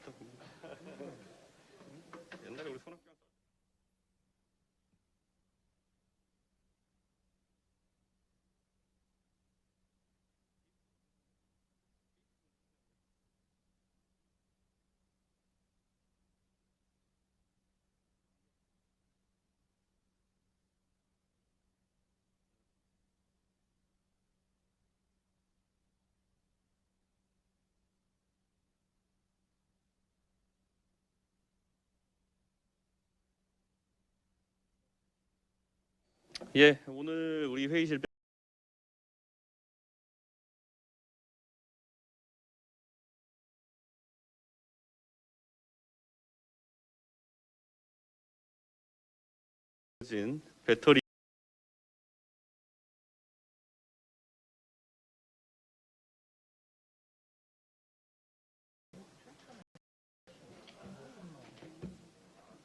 있다 봅니다. 옛날에 우리 손학규 예, 오늘 우리 회의실 진 배터리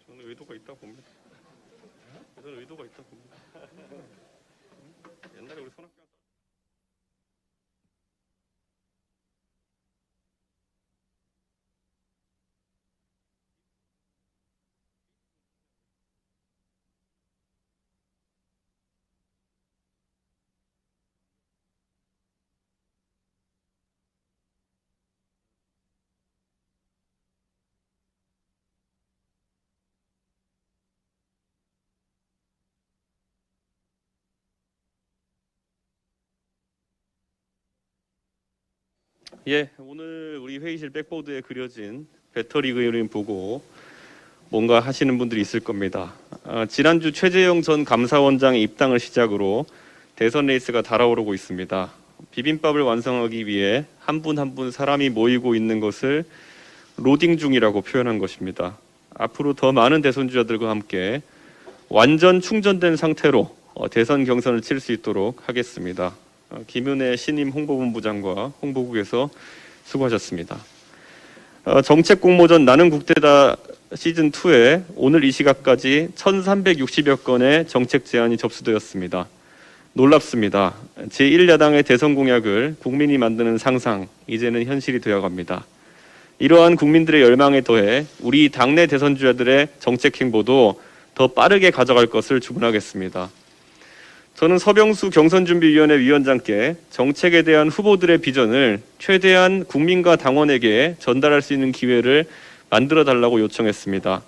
저는 의도가 있다 봅니다. 저는 의도가 있다 봅니다. 옛날에 우리 손학규 예, 오늘 우리 회의실 백보드에 그려진 배터리 그림 보고 뭔가 하시는 분들이 있을 겁니다. 지난주 최재형 전 감사원장의 입당을 시작으로 대선 레이스가 달아오르고 있습니다. 비빔밥을 완성하기 위해 한 분 한 분 사람이 모이고 있는 것을 로딩 중이라고 표현한 것입니다. 앞으로 더 많은 대선주자들과 함께 완전 충전된 상태로 대선 경선을 칠 수 있도록 하겠습니다. 김은혜 신임 홍보본부장과 홍보국에서 수고하셨습니다. 정책 공모전 나는 국대다 시즌2에 오늘 이 시각까지 1360여 건의 정책 제안이 접수되었습니다. 놀랍습니다. 제1야당의 대선 공약을 국민이 만드는 상상, 이제는 현실이 되어갑니다. 이러한 국민들의 열망에 더해 우리 당내 대선주자들의 정책 행보도 더 빠르게 가져갈 것을 주문하겠습니다. 저는 서병수 경선준비위원회 위원장께 정책에 대한 후보들의 비전을 최대한 국민과 당원에게 전달할 수 있는 기회를 만들어달라고 요청했습니다.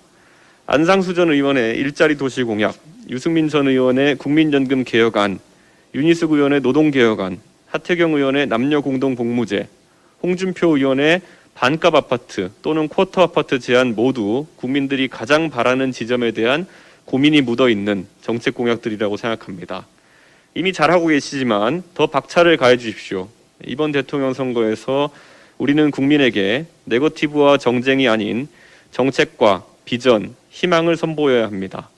안상수 전 의원의 일자리 도시 공약, 유승민 전 의원의 국민연금 개혁안, 윤희숙 의원의 노동개혁안, 하태경 의원의 남녀공동복무제, 홍준표 의원의 반값 아파트 또는 쿼터 아파트 제안 모두 국민들이 가장 바라는 지점에 대한 고민이 묻어있는 정책 공약들이라고 생각합니다. 이미 잘하고 계시지만 더 박차를 가해 주십시오. 이번 대통령 선거에서 우리는 국민에게 네거티브와 정쟁이 아닌 정책과 비전, 희망을 선보여야 합니다.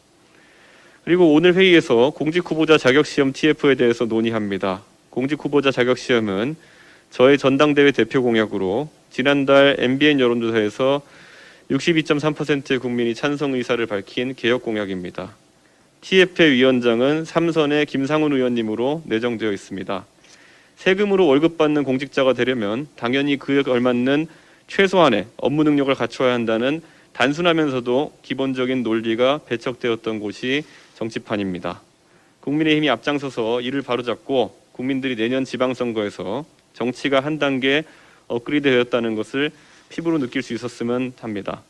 그리고 오늘 회의에서 공직후보자 자격시험 TF에 대해서 논의합니다. 공직후보자 자격시험은 저의 전당대회 대표 공약으로 지난달 MBN 여론조사에서 62.3%의 국민이 찬성 의사를 밝힌 개혁 공약입니다. TF의 위원장은 3선의 김상훈 의원님으로 내정되어 있습니다. 세금으로 월급 받는 공직자가 되려면 당연히 그에 걸맞는 최소한의 업무 능력을 갖춰야 한다는 단순하면서도 기본적인 논리가 배척되었던 곳이 정치판입니다. 국민의힘이 앞장서서 이를 바로잡고 국민들이 내년 지방선거에서 정치가 한 단계 업그레이드 되었다는 것을 피부로 느낄 수 있었으면 합니다.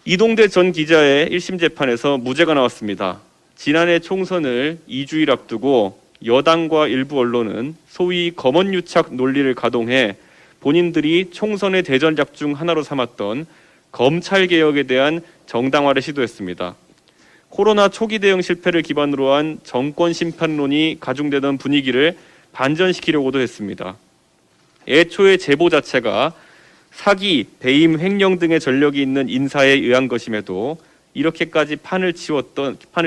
이동대 전 기자의 1심 재판에서 무죄가 나왔습니다. 지난해 총선을 2주일 앞두고 여당과 일부 언론은 소위 검언유착 논리를 가동해 본인들이 총선의 대전략 중 하나로 삼았던 검찰개혁에 대한 정당화를 시도했습니다. 코로나 초기 대응 실패를 기반으로 한 정권 심판론이 가중되던 분위기를 반전시키려고도 했습니다. 애초에 제보 자체가 사기, 배임, 횡령 등의 전력이 있는 인사에 의한 것임에도 이렇게까지 판을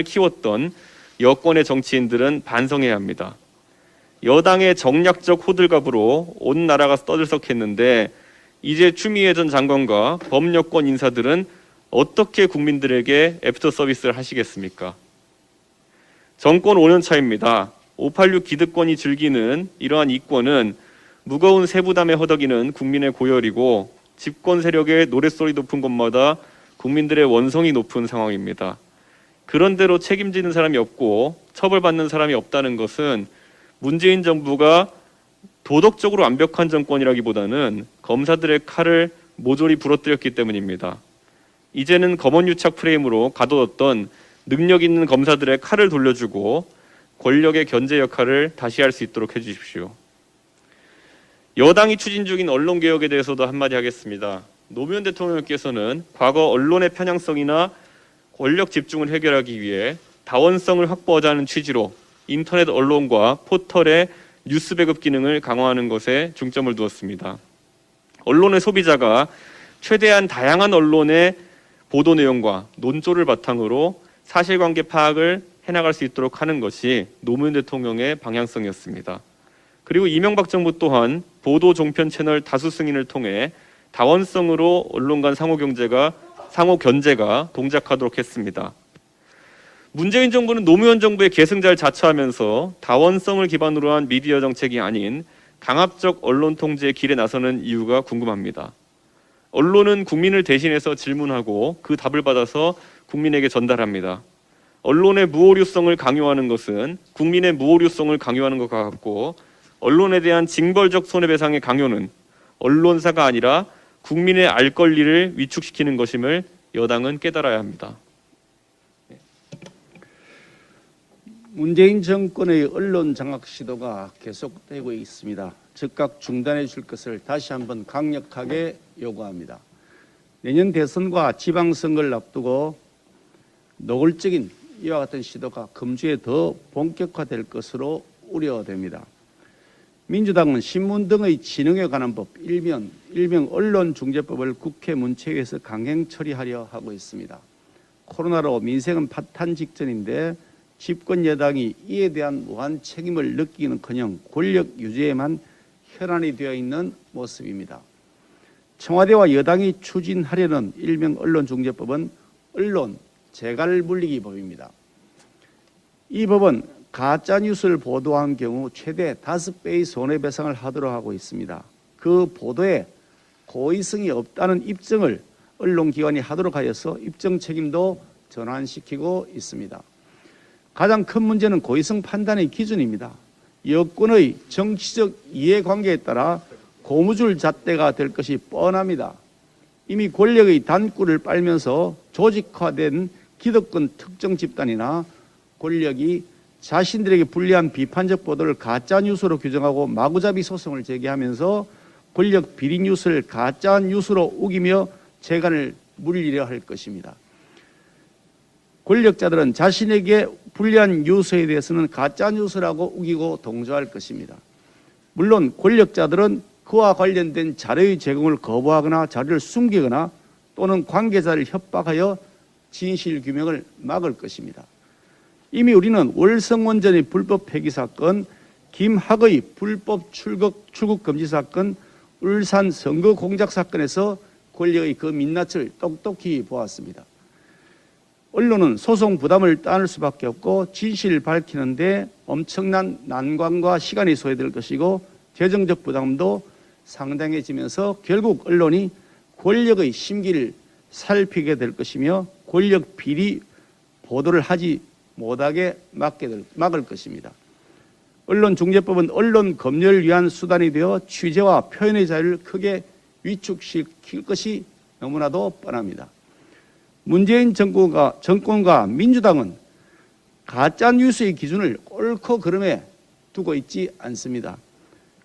키웠던 여권의 정치인들은 반성해야 합니다. 여당의 정략적 호들갑으로 온 나라가 떠들썩했는데 이제 추미애 전 장관과 범여권 인사들은 어떻게 국민들에게 애프터 서비스를 하시겠습니까? 정권 5년 차입니다. 586 기득권이 즐기는 이러한 이권은 무거운 세부담에 허덕이는 국민의 고열이고 집권 세력의 노랫소리 높은 곳마다 국민들의 원성이 높은 상황입니다. 그런대로 책임지는 사람이 없고 처벌받는 사람이 없다는 것은 문재인 정부가 도덕적으로 완벽한 정권이라기보다는 검사들의 칼을 모조리 부러뜨렸기 때문입니다. 이제는 검언유착 프레임으로 가둬뒀던 능력 있는 검사들의 칼을 돌려주고 권력의 견제 역할을 다시 할 수 있도록 해주십시오. 여당이 추진 중인 언론개혁에 대해서도 한마디 하겠습니다. 노무현 대통령께서는 과거 언론의 편향성이나 권력 집중을 해결하기 위해 다원성을 확보하자는 취지로 인터넷 언론과 포털의 뉴스 배급 기능을 강화하는 것에 중점을 두었습니다. 언론의 소비자가 최대한 다양한 언론의 보도 내용과 논조를 바탕으로 사실관계 파악을 해나갈 수 있도록 하는 것이 노무현 대통령의 방향성이었습니다. 그리고 이명박 정부 또한 보도 종편 채널 다수 승인을 통해 다원성으로 언론 간 상호 견제가 동작하도록 했습니다. 문재인 정부는 노무현 정부의 계승자를 자처하면서 다원성을 기반으로 한 미디어 정책이 아닌 강압적 언론 통제의 길에 나서는 이유가 궁금합니다. 언론은 국민을 대신해서 질문하고 그 답을 받아서 국민에게 전달합니다. 언론의 무오류성을 강요하는 것은 국민의 무오류성을 강요하는 것과 같고, 언론에 대한 징벌적 손해배상의 강요는 언론사가 아니라 국민의 알 권리를 위축시키는 것임을 여당은 깨달아야 합니다. 문재인 정권의 언론 장악 시도가 계속되고 있습니다. 즉각 중단해 줄 것을 다시 한번 강력하게 요구합니다. 내년 대선과 지방선거를 앞두고 노골적인 이와 같은 시도가 금주에 더 본격화될 것으로 우려됩니다. 민주당은 신문 등의 진흥에 관한 법, 일명 언론중재법을 국회 문체위에서 강행 처리하려 하고 있습니다. 코로나로 민생은 파탄 직전인데 집권 여당이 이에 대한 무한 책임을 느끼기는커녕 권력 유지에만 혈안이 되어 있는 모습입니다. 청와대와 여당이 추진하려는 일명 언론중재법은 언론 재갈 물리기 법입니다. 이 법은 가짜뉴스를 보도한 경우 최대 5배의 손해배상을 하도록 하고 있습니다. 그 보도에 고의성이 없다는 입증을 언론기관이 하도록 하여서 입증 책임도 전환시키고 있습니다. 가장 큰 문제는 고의성 판단의 기준입니다. 여권의 정치적 이해관계에 따라 고무줄 잣대가 될 것이 뻔합니다. 이미 권력의 단꿀을 빨면서 조직화된 기득권 특정 집단이나 권력이 자신들에게 불리한 비판적 보도를 가짜뉴스로 규정하고 마구잡이 소송을 제기하면서 권력 비리 뉴스를 가짜뉴스로 우기며 재간을 물리려 할 것입니다. 권력자들은 자신에게 불리한 뉴스에 대해서는 가짜뉴스라고 우기고 동조할 것입니다. 물론 권력자들은 그와 관련된 자료의 제공을 거부하거나 자료를 숨기거나 또는 관계자를 협박하여 진실규명을 막을 것입니다. 이미 우리는 월성원전의 불법 폐기 사건, 김학의 불법 출국 금지 사건, 울산 선거 공작 사건에서 권력의 그 민낯을 똑똑히 보았습니다. 언론은 소송 부담을 따를 수밖에 없고 진실을 밝히는데 엄청난 난관과 시간이 소요될 것이고 재정적 부담도 상당해지면서 결국 언론이 권력의 심기를 살피게 될 것이며 권력 비리 보도를 하지 못하게 막을 것입니다. 언론중재법은 언론 검열을 위한 수단이 되어 취재와 표현의 자유를 크게 위축시킬 것이 너무나도 뻔합니다. 문재인 정권과 민주당은 가짜뉴스의 기준을 옳고 그름에 두고 있지 않습니다.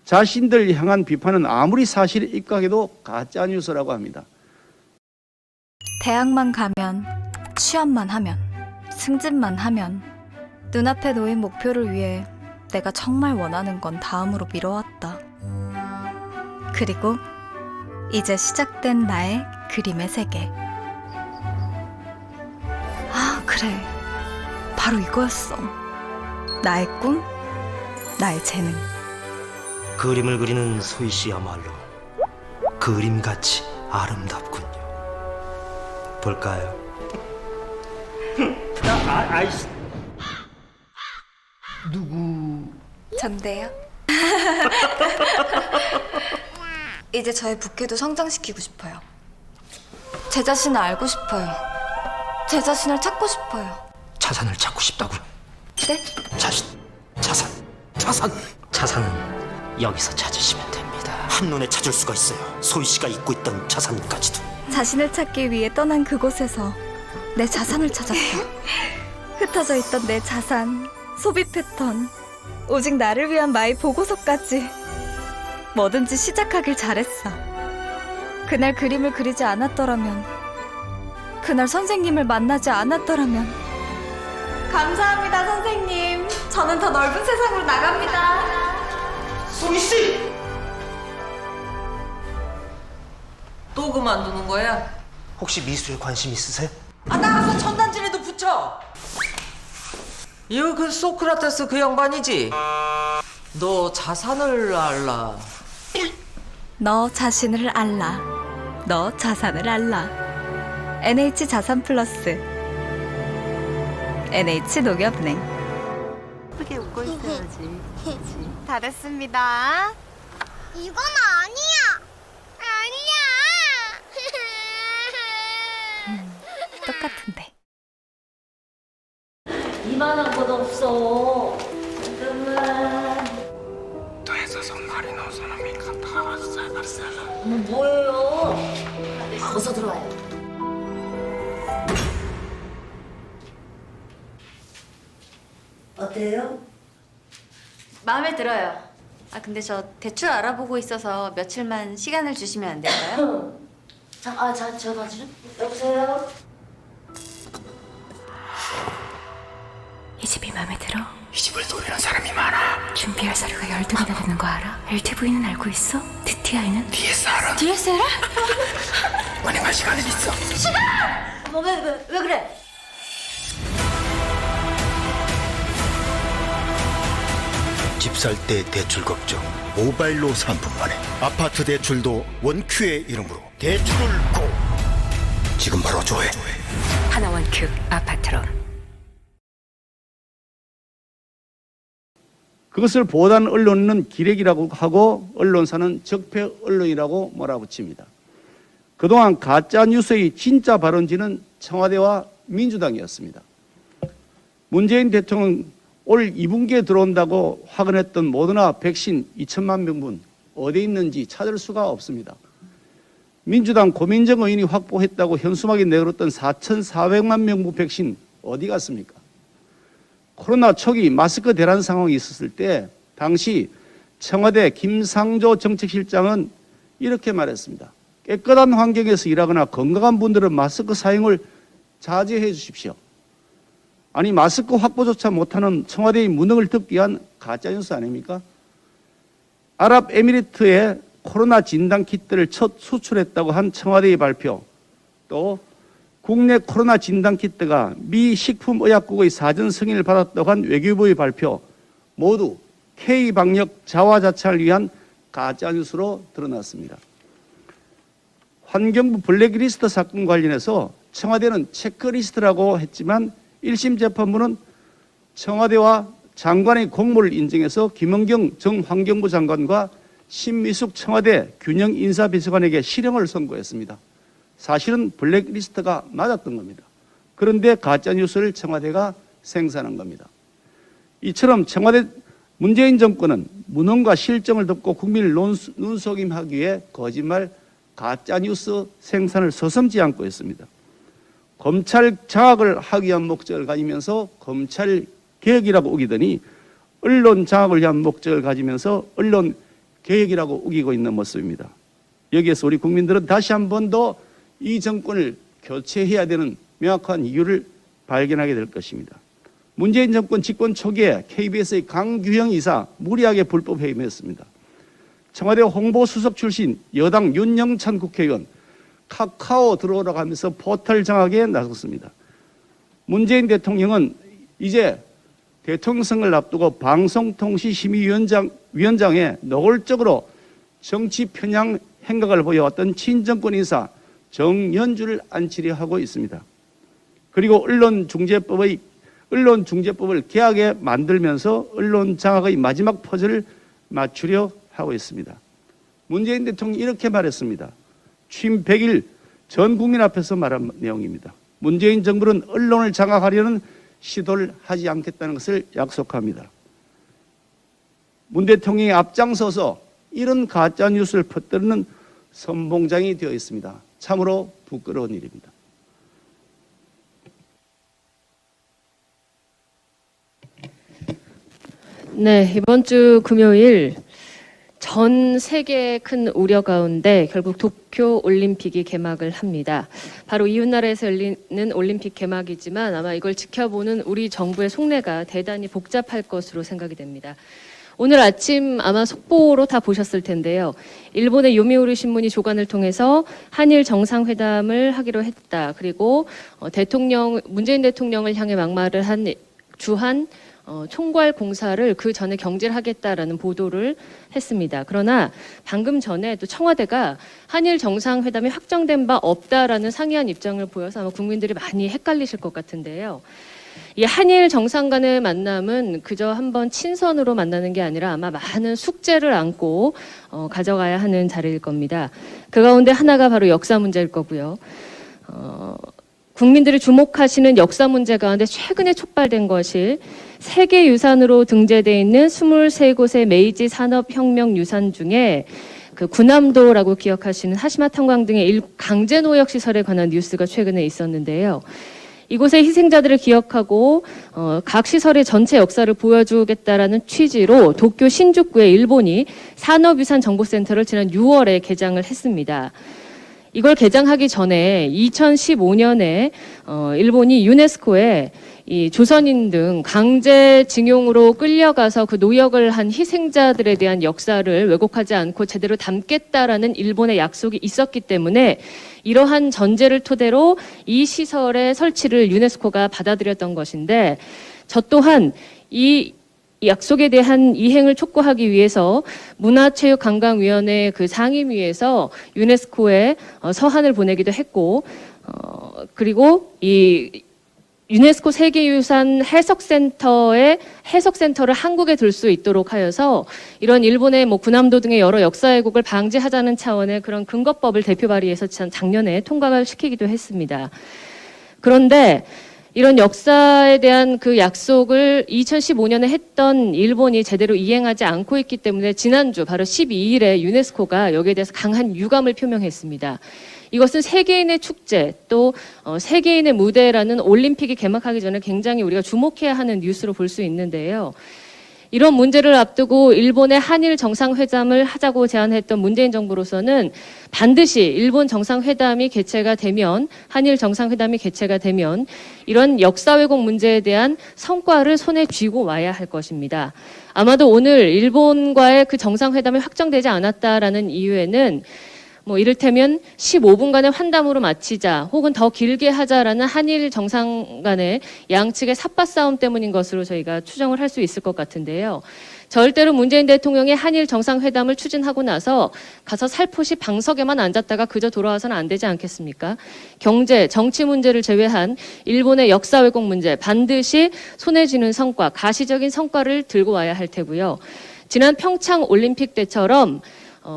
자신들 향한 비판은 아무리 사실에 입각해도 가짜뉴스라고 합니다. 대학만 가면, 취업만 하면, 승진만 하면 눈앞에 놓인 목표를 위해 내가 정말 원하는 건 다음으로 미뤄왔다. 그리고 이제 시작된 나의 그림의 세계. 아, 그래. 바로 이거였어. 나의 꿈, 나의 재능. 그림을 그리는 소희 씨야말로 그림같이 아름답군요. 볼까요? 아이씨. 누구? 전데요. 이제 저의 부캐도 성장시키고 싶어요. 제 자신을 알고 싶어요. 제 자신을 찾고 싶어요. 자산을 찾고 싶다고요? 네? 자산은 여기서 찾으시면 됩니다. 한눈에 찾을 수가 있어요. 소희 씨가 잊고 있던 자산까지도. 자신을 찾기 위해 떠난 그곳에서 내 자산을 찾았다. 흩어져 있던 내 자산, 소비 패턴, 오직 나를 위한 마이 보고서까지 뭐든지 시작하길 잘했어. 그날 그림을 그리지 않았더라면, 그날 선생님을 만나지 않았더라면. 감사합니다, 선생님. 저는 더 넓은 세상으로 나갑니다. 소희 씨! 또 그만두는 거야? 혹시 미술에 관심 있으세요? 아, 나가서 천단지라도 붙여. 이거 그 소크라테스 그 양반이지? 너 자산을 알라. 너 자신을 알라. 너 자산을 알라. NH 자산 플러스. NH 농협은행. 예쁘게 웃고 있어야지. 다 됐습니다. 이건 아니야. 아니야. 똑같은데. 이만한 건 없어. 잠깐만. 어머, 뭐예요? 어서 들어와요. 어때요? 마음에 들어요. 아 근데 저 대출 알아보고 있어서 며칠만 시간을 주시면 안 될까요? 전화 좀. 여보세요? 이 집이 마음에 들어? 이 집을 노리는 사람이 많아. 준비할 서류가 12개나 되는 거 알아? LTV는 알고 있어? DTI는? DSR은? DSL? 은행할 시간은 있어. 왜 그래? 집 살 때 대출 걱정 모바일로 상품만에 아파트 대출도 원큐의 이름으로 대출을 고 지금 바로 조회. 하나원큐 아파트론. 그것을 보도한 언론은 기레기라고 하고 언론사는 적폐 언론이라고 몰아붙입니다. 그동안 가짜뉴스의 진짜 발원지는 청와대와 민주당이었습니다. 문재인 대통령 올 2분기에 들어온다고 확언했던 모더나 백신 2천만 명분 어디 있는지 찾을 수가 없습니다. 민주당 고민정 의원이 확보했다고 현수막에 내걸었던 4,400만 명분 백신 어디 갔습니까? 코로나 초기 마스크 대란 상황이 있었을 때 당시 청와대 김상조 정책실장은 이렇게 말했습니다. 깨끗한 환경에서 일하거나 건강한 분들은 마스크 사용을 자제해 주십시오. 아니 마스크 확보조차 못하는 청와대의 무능을 듣기 위한 가짜뉴스 아닙니까? 아랍에미리트에 코로나 진단키트를 첫 수출했다고 한 청와대의 발표, 또 국내 코로나 진단키트가 미 식품의약국의 사전 승인을 받았다고 한 외교부의 발표, 모두 K방역 자화자찬을 위한 가짜뉴스로 드러났습니다. 환경부 블랙리스트 사건 관련해서 청와대는 체크리스트라고 했지만 1심 재판부는 청와대와 장관의 공모를 인정해서 김은경 전 환경부 장관과 신미숙 청와대 균형인사비서관에게 실형을 선고했습니다. 사실은 블랙리스트가 맞았던 겁니다. 그런데 가짜뉴스를 청와대가 생산한 겁니다. 이처럼 청와대 문재인 정권은 무능과 실정을 덮고 국민을 눈속임하기 위해 거짓말, 가짜뉴스 생산을 서슴지 않고 있습니다. 검찰 장악을 하기 위한 목적을 가지면서 검찰 개혁이라고 우기더니 언론 장악을 위한 목적을 가지면서 언론 개혁이라고 우기고 있는 모습입니다. 여기에서 우리 국민들은 다시 한 번 더 이 정권을 교체해야 되는 명확한 이유를 발견하게 될 것입니다. 문재인 정권 집권 초기에 KBS의 강규형 이사 무리하게 불법 해임했습니다. 청와대 홍보수석 출신 여당 윤영찬 국회의원 카카오 들어오라고 하면서 포털 장악에 나섰습니다. 문재인 대통령은 이제 대통령 선거를 앞두고 방송통신심의위원장에 노골적으로 정치 편향 행각을 보여왔던 친정권 인사 정연주를 안치려 하고 있습니다. 그리고 언론중재법을 개하게 만들면서 언론 장악의 마지막 퍼즐을 맞추려 하고 있습니다. 문재인 대통령이 이렇게 말했습니다. 취임 100일 전 국민 앞에서 말한 내용입니다. 문재인 정부는 언론을 장악하려는 시도를 하지 않겠다는 것을 약속합니다. 문 대통령이 앞장서서 이런 가짜뉴스를 퍼뜨리는 선봉장이 되어 있습니다. 참으로 부끄러운 일입니다. 네, 이번 주 금요일 전 세계의 큰 우려 가운데 결국 도쿄 올림픽이 개막을 합니다. 바로 이웃나라에서 열리는 올림픽 개막이지만 아마 이걸 지켜보는 우리 정부의 속내가 대단히 복잡할 것으로 생각이 됩니다. 오늘 아침 아마 속보로 다 보셨을 텐데요. 일본의 요미우리 신문이 조간을 통해서 한일 정상회담을 하기로 했다. 그리고 문재인 대통령을 향해 막말을 한 주한 총괄 공사를 그 전에 경질하겠다라는 보도를 했습니다. 그러나 방금 전에 또 청와대가 한일 정상회담이 확정된 바 없다라는 상이한 입장을 보여서 아마 국민들이 많이 헷갈리실 것 같은데요. 이 한일 정상 간의 만남은 그저 한번 친선으로 만나는 게 아니라 아마 많은 숙제를 안고 가져가야 하는 자리일 겁니다. 그 가운데 하나가 바로 역사 문제일 거고요. 국민들이 주목하시는 역사 문제 가운데 최근에 촉발된 것이 세계유산으로 등재되어 있는 23곳의 메이지 산업혁명 유산 중에 그 군함도라고 기억하시는 하시마 탄광 등의 강제 노역 시설에 관한 뉴스가 최근에 있었는데요. 이곳의 희생자들을 기억하고 각 시설의 전체 역사를 보여주겠다라는 취지로 도쿄 신주쿠에 일본이 산업유산 정보센터를 지난 6월에 개장을 했습니다. 이걸 개장하기 전에 2015년에 일본이 유네스코에 이 조선인 등 강제징용으로 끌려가서 그 노역을 한 희생자들에 대한 역사를 왜곡하지 않고 제대로 담겠다라는 일본의 약속이 있었기 때문에 이러한 전제를 토대로 이 시설의 설치를 유네스코가 받아들였던 것인데 저 또한 이 약속에 대한 이행을 촉구하기 위해서 문화체육관광위원회 그 상임위에서 유네스코에 서한을 보내기도 했고 그리고 이 유네스코 세계유산 해석센터의 해석센터를 한국에 둘 수 있도록 하여서 이런 일본의 군함도 등의 여러 역사 왜곡을 방지하자는 차원의 그런 근거법을 대표 발의해서 작년에 통과를 시키기도 했습니다. 그런데 이런 역사에 대한 그 약속을 2015년에 했던 일본이 제대로 이행하지 않고 있기 때문에 지난주 바로 12일에 유네스코가 여기에 대해서 강한 유감을 표명했습니다. 이것은 세계인의 축제 또 세계인의 무대라는 올림픽이 개막하기 전에 굉장히 우리가 주목해야 하는 뉴스로 볼 수 있는데요. 이런 문제를 앞두고 일본의 한일 정상회담을 하자고 제안했던 문재인 정부로서는 반드시 일본 정상회담이 개최가 되면 한일 정상회담이 개최가 되면 이런 역사 왜곡 문제에 대한 성과를 손에 쥐고 와야 할 것입니다. 아마도 오늘 일본과의 그 정상회담이 확정되지 않았다라는 이유에는 이를테면 15분간의 환담으로 마치자 혹은 더 길게 하자라는 한일 정상 간의 양측의 삿바 싸움 때문인 것으로 저희가 추정을 할 수 있을 것 같은데요. 절대로 문재인 대통령이 한일 정상회담을 추진하고 나서 가서 살포시 방석에만 앉았다가 그저 돌아와서는 안 되지 않겠습니까? 경제, 정치 문제를 제외한 일본의 역사 왜곡 문제 반드시 손에 쥐는 성과, 가시적인 성과를 들고 와야 할 테고요. 지난 평창 올림픽 때처럼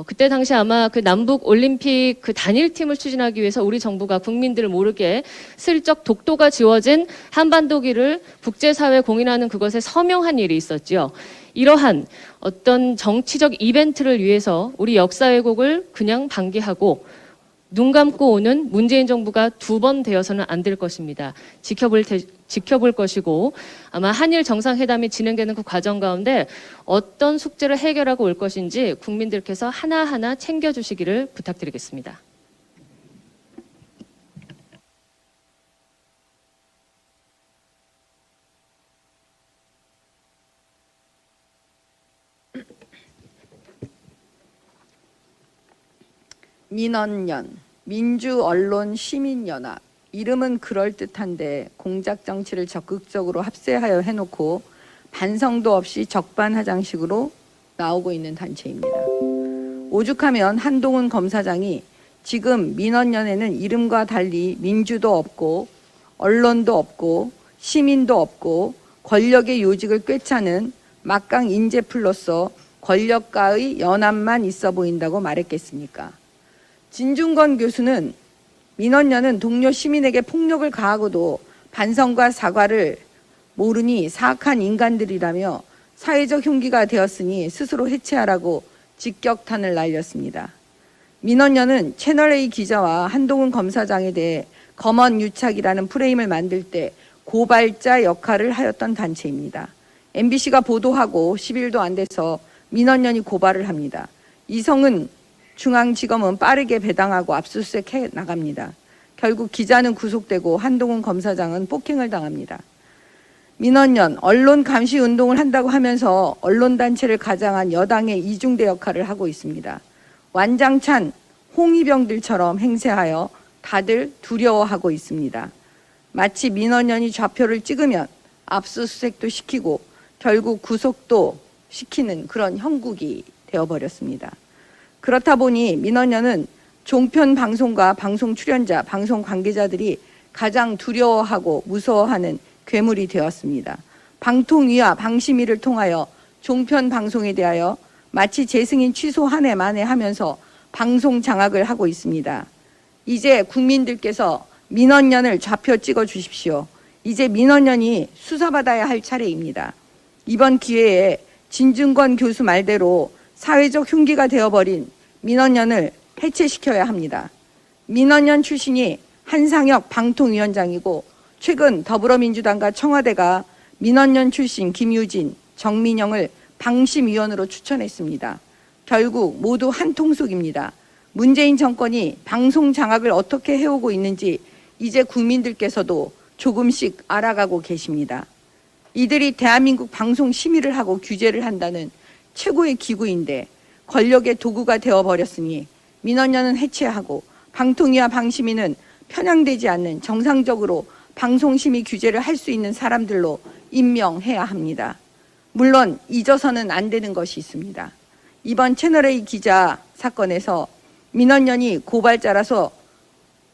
그때 당시 아마 그 남북 올림픽 그 단일팀을 추진하기 위해서 우리 정부가 국민들 모르게 슬쩍 독도가 지워진 한반도기를 국제사회에 공인하는 그것에 서명한 일이 있었죠. 이러한 어떤 정치적 이벤트를 위해서 우리 역사 왜곡을 그냥 방기하고 눈 감고 오는 문재인 정부가 두 번 되어서는 안 될 것입니다. 지켜볼 것이고 아마 한일 정상회담이 진행되는 그 과정 가운데 어떤 숙제를 해결하고 올 것인지 국민들께서 하나하나 챙겨주시기를 부탁드리겠습니다. 민언연, 민주언론시민연합. 이름은 그럴듯한데 공작 정치를 적극적으로 합세하여 해놓고 반성도 없이 적반하장식으로 나오고 있는 단체입니다. 오죽하면 한동훈 검사장이 지금 민언연에는 이름과 달리 민주도 없고 언론도 없고 시민도 없고 권력의 요직을 꿰차는 막강 인재풀로서 권력가의 연합만 있어 보인다고 말했겠습니까? 진중권 교수는 민원연은 동료 시민에게 폭력을 가하고도 반성과 사과를 모르니 사악한 인간들이라며 사회적 흉기가 되었으니 스스로 해체하라고 직격탄을 날렸습니다. 민원연은 채널A 기자와 한동훈 검사장에 대해 검언유착이라는 프레임을 만들 때 고발자 역할을 하였던 단체입니다. MBC가 보도하고 10일도 안 돼서 민원연이 고발을 합니다. 이성은 중앙지검은 빠르게 배당하고 압수수색해 나갑니다. 결국 기자는 구속되고 한동훈 검사장은 폭행을 당합니다. 민원연, 언론 감시 운동을 한다고 하면서 언론단체를 가장한 여당의 이중대 역할을 하고 있습니다. 완장찬 홍위병들처럼 행세하여 다들 두려워하고 있습니다. 마치 민원연이 좌표를 찍으면 압수수색도 시키고 결국 구속도 시키는 그런 형국이 되어버렸습니다. 그렇다 보니 민원연은 종편 방송과 방송 출연자, 방송 관계자들이 가장 두려워하고 무서워하는 괴물이 되었습니다. 방통위와 방심위를 통하여 종편 방송에 대하여 마치 재승인 취소 한 해 만에 하면서 방송 장악을 하고 있습니다. 이제 국민들께서 민원연을 좌표 찍어 주십시오. 이제 민원연이 수사받아야 할 차례입니다. 이번 기회에 진중권 교수 말대로 사회적 흉기가 되어버린 민원연을 해체시켜야 합니다. 민원연 출신이 한상혁 방통위원장이고 최근 더불어민주당과 청와대가 민원연 출신 김유진, 정민영을 방심위원으로 추천했습니다. 결국 모두 한 통속입니다. 문재인 정권이 방송 장악을 어떻게 해오고 있는지 이제 국민들께서도 조금씩 알아가고 계십니다. 이들이 대한민국 방송 심의를 하고 규제를 한다는 최고의 기구인데 권력의 도구가 되어버렸으니 민원연은 해체하고 방통위와 방심위는 편향되지 않는 정상적으로 방송심의 규제를 할 수 있는 사람들로 임명해야 합니다. 물론 잊어서는 안 되는 것이 있습니다. 이번 채널A 기자 사건에서 민원연이 고발자라서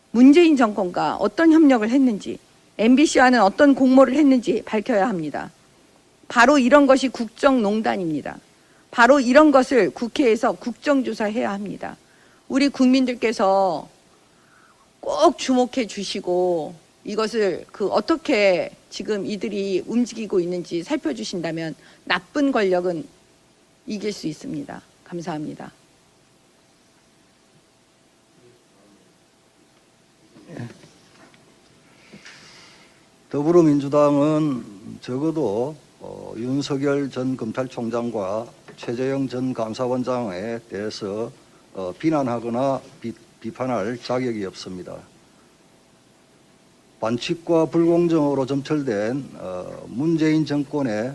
문재인 정권과 어떤 협력을 했는지, MBC와는 어떤 공모를 했는지 밝혀야 합니다. 바로 이런 것이 국정농단입니다. 바로 이런 것을 국회에서 국정조사해야 합니다. 우리 국민들께서 꼭 주목해 주시고 이것을 어떻게 지금 이들이 움직이고 있는지 살펴주신다면 나쁜 권력은 이길 수 있습니다. 감사합니다. 더불어민주당은 적어도 윤석열 전 검찰총장과 최재형 전 감사원장에 대해서 비난하거나 비판할 자격이 없습니다. 반칙과 불공정으로 점철된 문재인 정권에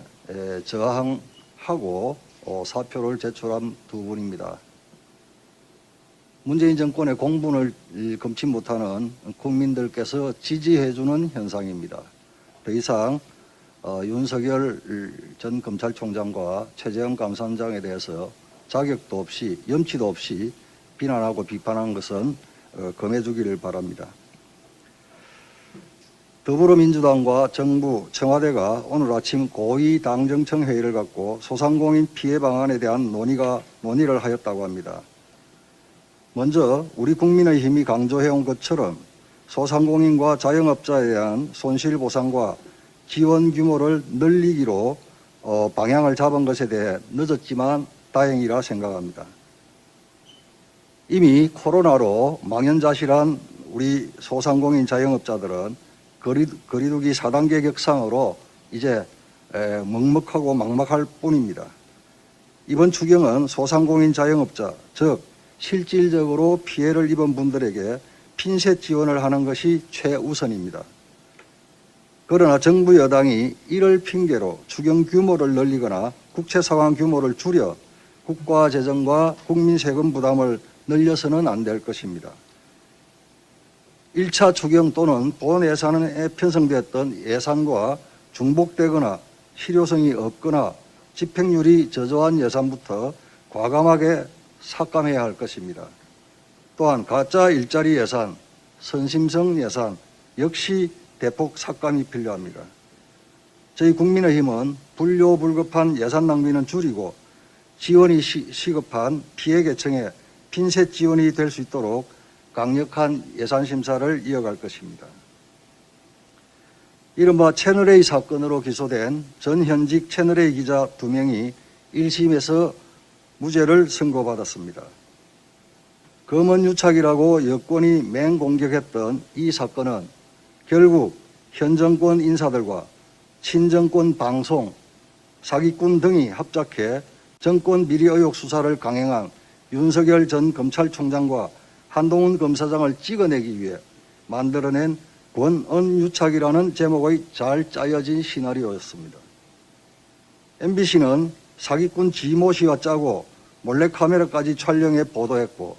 저항하고 사표를 제출한 두 분입니다. 문재인 정권의 공분을 금치 못하는 국민들께서 지지해주는 현상입니다. 더 이상 윤석열 전 검찰총장과 최재형 감사원장에 대해서 자격도 없이 염치도 없이 비난하고 비판한 것은 금해주기를 바랍니다. 더불어민주당과 정부, 청와대가 오늘 아침 고위 당정청 회의를 갖고 소상공인 피해 방안에 대한 논의를 하였다고 합니다. 먼저 우리 국민의힘이 강조해온 것처럼 소상공인과 자영업자에 대한 손실보상과 지원 규모를 늘리기로 방향을 잡은 것에 대해 늦었지만 다행이라 생각합니다. 이미 코로나로 망연자실한 우리 소상공인 자영업자들은 거리두기 4단계 격상으로 이제 먹먹하고 막막할 뿐입니다. 이번 추경은 소상공인 자영업자, 즉 실질적으로 피해를 입은 분들에게 핀셋 지원을 하는 것이 최우선입니다. 그러나 정부 여당이 이를 핑계로 추경 규모를 늘리거나 국채 상환 규모를 줄여 국가 재정과 국민 세금 부담을 늘려서는 안 될 것입니다. 1차 추경 또는 본 예산에 편성되었던 예산과 중복되거나 실효성이 없거나 집행률이 저조한 예산부터 과감하게 삭감해야 할 것입니다. 또한 가짜 일자리 예산, 선심성 예산 역시 대폭 삭감이 필요합니다. 저희 국민의힘은 불효불급한 예산 낭비는 줄이고 지원이 시급한 피해 계층에 핀셋 지원이 될 수 있도록 강력한 예산 심사를 이어갈 것입니다. 이른바 채널A 사건으로 기소된 전현직 채널A 기자 2명이 1심에서 무죄를 선고받았습니다. 검언유착이라고 여권이 맹공격했던 이 사건은 결국 현 정권 인사들과 친정권 방송, 사기꾼 등이 합작해 정권 비리 의혹 수사를 강행한 윤석열 전 검찰총장과 한동훈 검사장을 찍어내기 위해 만들어낸 권언유착이라는 제목의 잘 짜여진 시나리오였습니다. MBC는 사기꾼 지모 씨와 짜고 몰래카메라까지 촬영해 보도했고,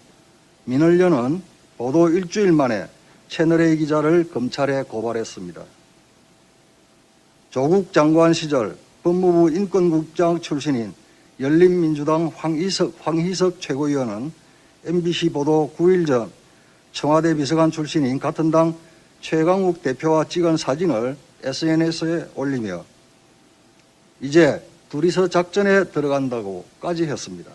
민원련은 보도 일주일 만에 채널A 기자를 검찰에 고발했습니다. 조국 장관 시절 법무부 인권국장 출신인 열린민주당 황희석 최고위원은 MBC 보도 9일 전 청와대 비서관 출신인 같은 당 최강욱 대표와 찍은 사진을 SNS에 올리며 이제 둘이서 작전에 들어간다고까지 했습니다.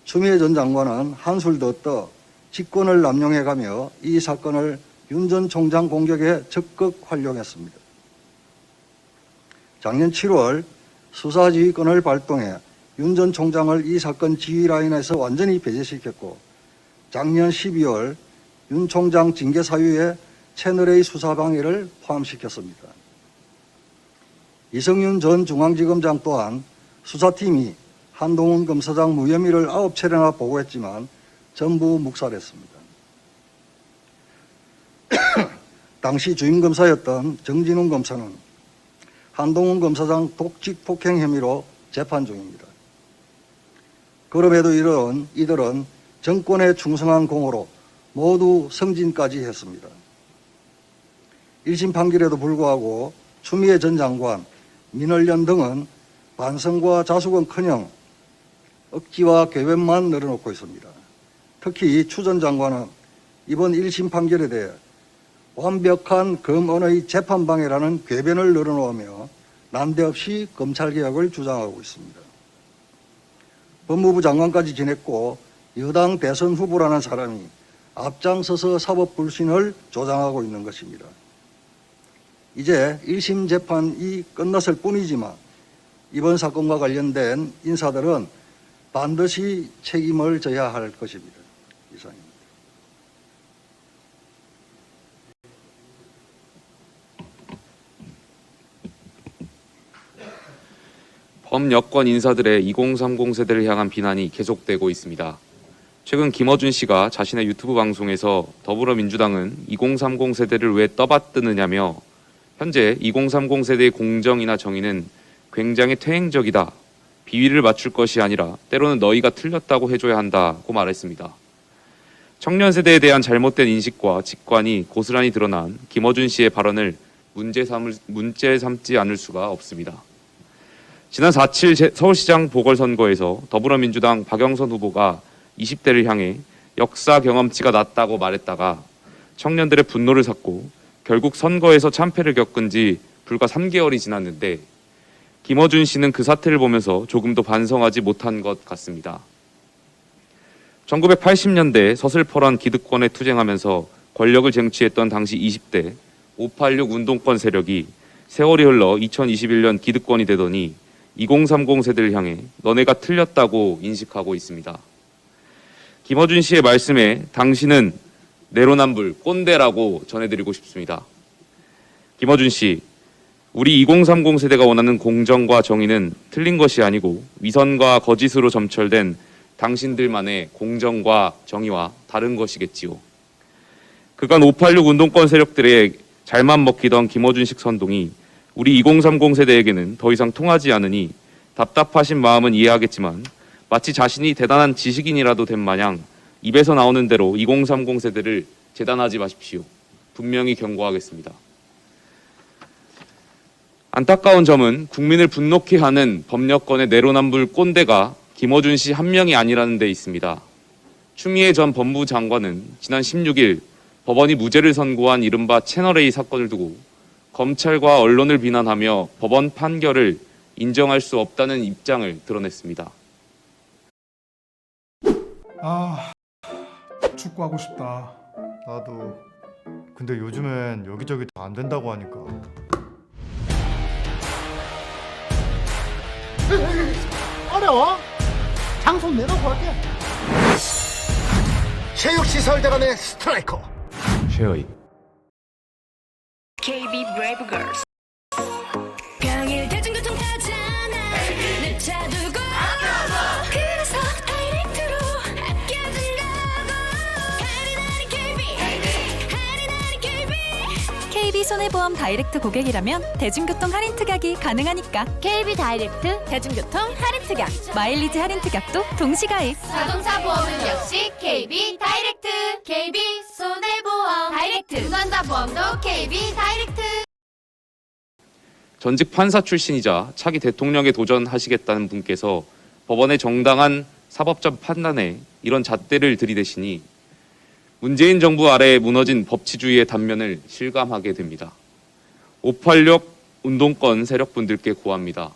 추미애 전 장관은 한술 더 떠 직권을 남용해가며 이 사건을 윤 전 총장 공격에 적극 활용했습니다. 작년 7월 수사지휘권을 발동해 윤 전 총장을 이 사건 지휘 라인에서 완전히 배제시켰고, 작년 12월 윤 총장 징계 사유에 채널A 수사 방해를 포함시켰습니다. 이성윤 전 중앙지검장 또한 수사팀이 한동훈 검사장 무혐의를 9차례나 보고했지만 전부 묵살했습니다. 당시 주임검사였던 정진웅 검사는 한동훈 검사장 독직 폭행 혐의로 재판 중입니다. 그럼에도 이들은 정권에 충성한 공으로 모두 승진까지 했습니다. 1심 판결에도 불구하고 추미애 전 장관, 민원련 등은 반성과 자숙은커녕 억지와 궤변만 늘어놓고 있습니다. 특히 추 전 장관은 이번 1심 판결에 대해 완벽한 검언의 재판방해라는 궤변을 늘어놓으며 난데없이 검찰개혁을 주장하고 있습니다. 법무부 장관까지 지냈고 여당 대선 후보라는 사람이 앞장서서 사법불신을 조장하고 있는 것입니다. 이제 1심 재판이 끝났을 뿐이지만 이번 사건과 관련된 인사들은 반드시 책임을 져야 할 것입니다. 이상입니다. 범여권 인사들의 2030 세대를 향한 비난이 계속되고 있습니다. 최근 김어준 씨가 자신의 유튜브 방송에서 더불어민주당은 2030 세대를 왜 떠받드느냐며 현재 2030 세대의 공정이나 정의는 굉장히 퇴행적이다. 비위를 맞출 것이 아니라 때로는 너희가 틀렸다고 해줘야 한다고 말했습니다. 청년 세대에 대한 잘못된 인식과 직관이 고스란히 드러난 김어준 씨의 발언을 문제 삼지 않을 수가 없습니다. 지난 4.7 서울시장 보궐선거에서 더불어민주당 박영선 후보가 20대를 향해 역사 경험치가 낮다고 말했다가 청년들의 분노를 샀고 결국 선거에서 참패를 겪은 지 불과 3개월이 지났는데 김어준 씨는 그 사태를 보면서 조금도 반성하지 못한 것 같습니다. 1980년대 서슬퍼런 기득권에 투쟁하면서 권력을 쟁취했던 당시 20대 586 운동권 세력이 세월이 흘러 2021년 기득권이 되더니 2030 세대를 향해 너네가 틀렸다고 인식하고 있습니다. 김어준 씨의 말씀에 당신은 내로남불, 꼰대라고 전해드리고 싶습니다. 김어준 씨, 우리 2030 세대가 원하는 공정과 정의는 틀린 것이 아니고 위선과 거짓으로 점철된 당신들만의 공정과 정의와 다른 것이겠지요. 그간 586 운동권 세력들의 잘만 먹히던 김어준식 선동이 우리 2030 세대에게는 더 이상 통하지 않으니 답답하신 마음은 이해하겠지만 마치 자신이 대단한 지식인이라도 된 마냥 입에서 나오는 대로 2030 세대를 재단하지 마십시오. 분명히 경고하겠습니다. 안타까운 점은 국민을 분노케 하는 법여권의 내로남불 꼰대가 김어준 씨 한 명이 아니라는 데 있습니다. 추미애 전 법무부 장관은 지난 16일 법원이 무죄를 선고한 이른바 채널A 사건을 두고 검찰과 언론을 비난하며 법원 판결을 인정할 수 없다는 입장을 드러냈습니다. 아, 축구하고 싶다. 나도. 근데 요즘엔 여기저기 다 안 된다고 하니까. 어려워. 장소 내가 볼게. 체육시설대관의 스트라이커 최의. KB 브레이브 걸스. 평일 대중교통 타잖아. 내 차 두고. 그래서 다이렉트로 아껴준다고. 할인하는 KB. 할인하는 KB. KB 손해보험 다이렉트 고객이라면 대중교통 할인 특약이 가능하니까. KB 다이렉트 대중교통 할인 특약. 마일리지 할인 특약도 동시가입. 자동차 보험은 역시 KB 다이렉트. KB 손해보험 다이렉트. 유전자 보험도 KB 다이렉트. 전직 판사 출신이자 차기 대통령에 도전하시겠다는 분께서 법원의 정당한 사법적 판단에 이런 잣대를 들이대시니 문재인 정부 아래에 무너진 법치주의의 단면을 실감하게 됩니다. 586 운동권 세력분들께 고합니다.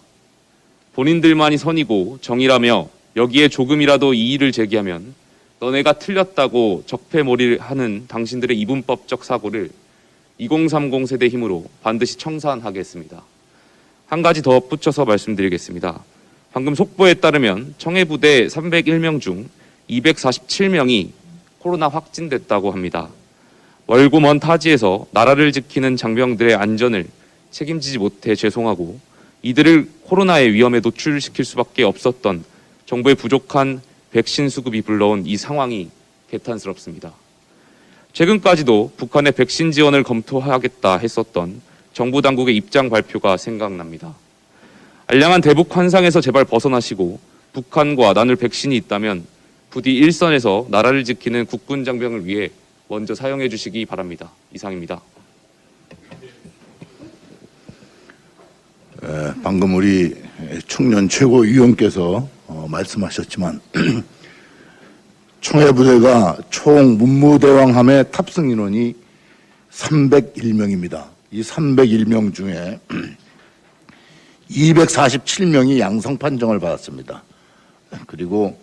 본인들만이 선이고 정의라며 여기에 조금이라도 이의를 제기하면 너네가 틀렸다고 적폐몰이를 하는 당신들의 이분법적 사고를 2030 세대 힘으로 반드시 청산하겠습니다. 한 가지 더 붙여서 말씀드리겠습니다. 방금 속보에 따르면 청해부대 301명 중 247명이 코로나 확진됐다고 합니다. 멀고 먼 타지에서 나라를 지키는 장병들의 안전을 책임지지 못해 죄송하고 이들을 코로나의 위험에 노출시킬 수밖에 없었던 정부의 부족한 백신 수급이 불러온 이 상황이 개탄스럽습니다. 최근까지도 북한의 백신 지원을 검토하겠다 했었던 정부 당국의 입장 발표가 생각납니다. 알량한 대북 환상에서 제발 벗어나시고 북한과 나눌 백신이 있다면 부디 일선에서 나라를 지키는 국군 장병을 위해 먼저 사용해 주시기 바랍니다. 이상입니다. 방금 우리 청년 최고위원께서 말씀하셨지만 청해부대가 총 문무대왕함의 탑승 인원이 301명입니다. 이 301명 중에 247명이 양성 판정을 받았습니다. 그리고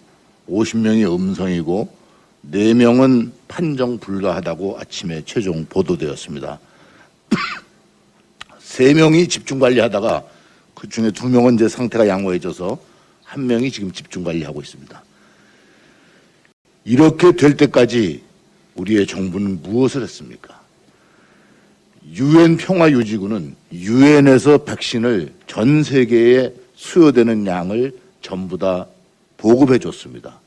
50명이 음성이고 4명은 판정 불가하다고 아침에 최종 보도되었습니다. 3명이 집중관리하다가 그 중에 2명은 이제 상태가 양호해져서 1명이 지금 집중관리하고 있습니다. 이렇게 될 때까지 우리의 정부는 무엇을 했습니까? UN 평화유지군은 UN에서 백신을 전 세계에 수요되는 양을 전부 다 보급해 줬습니다.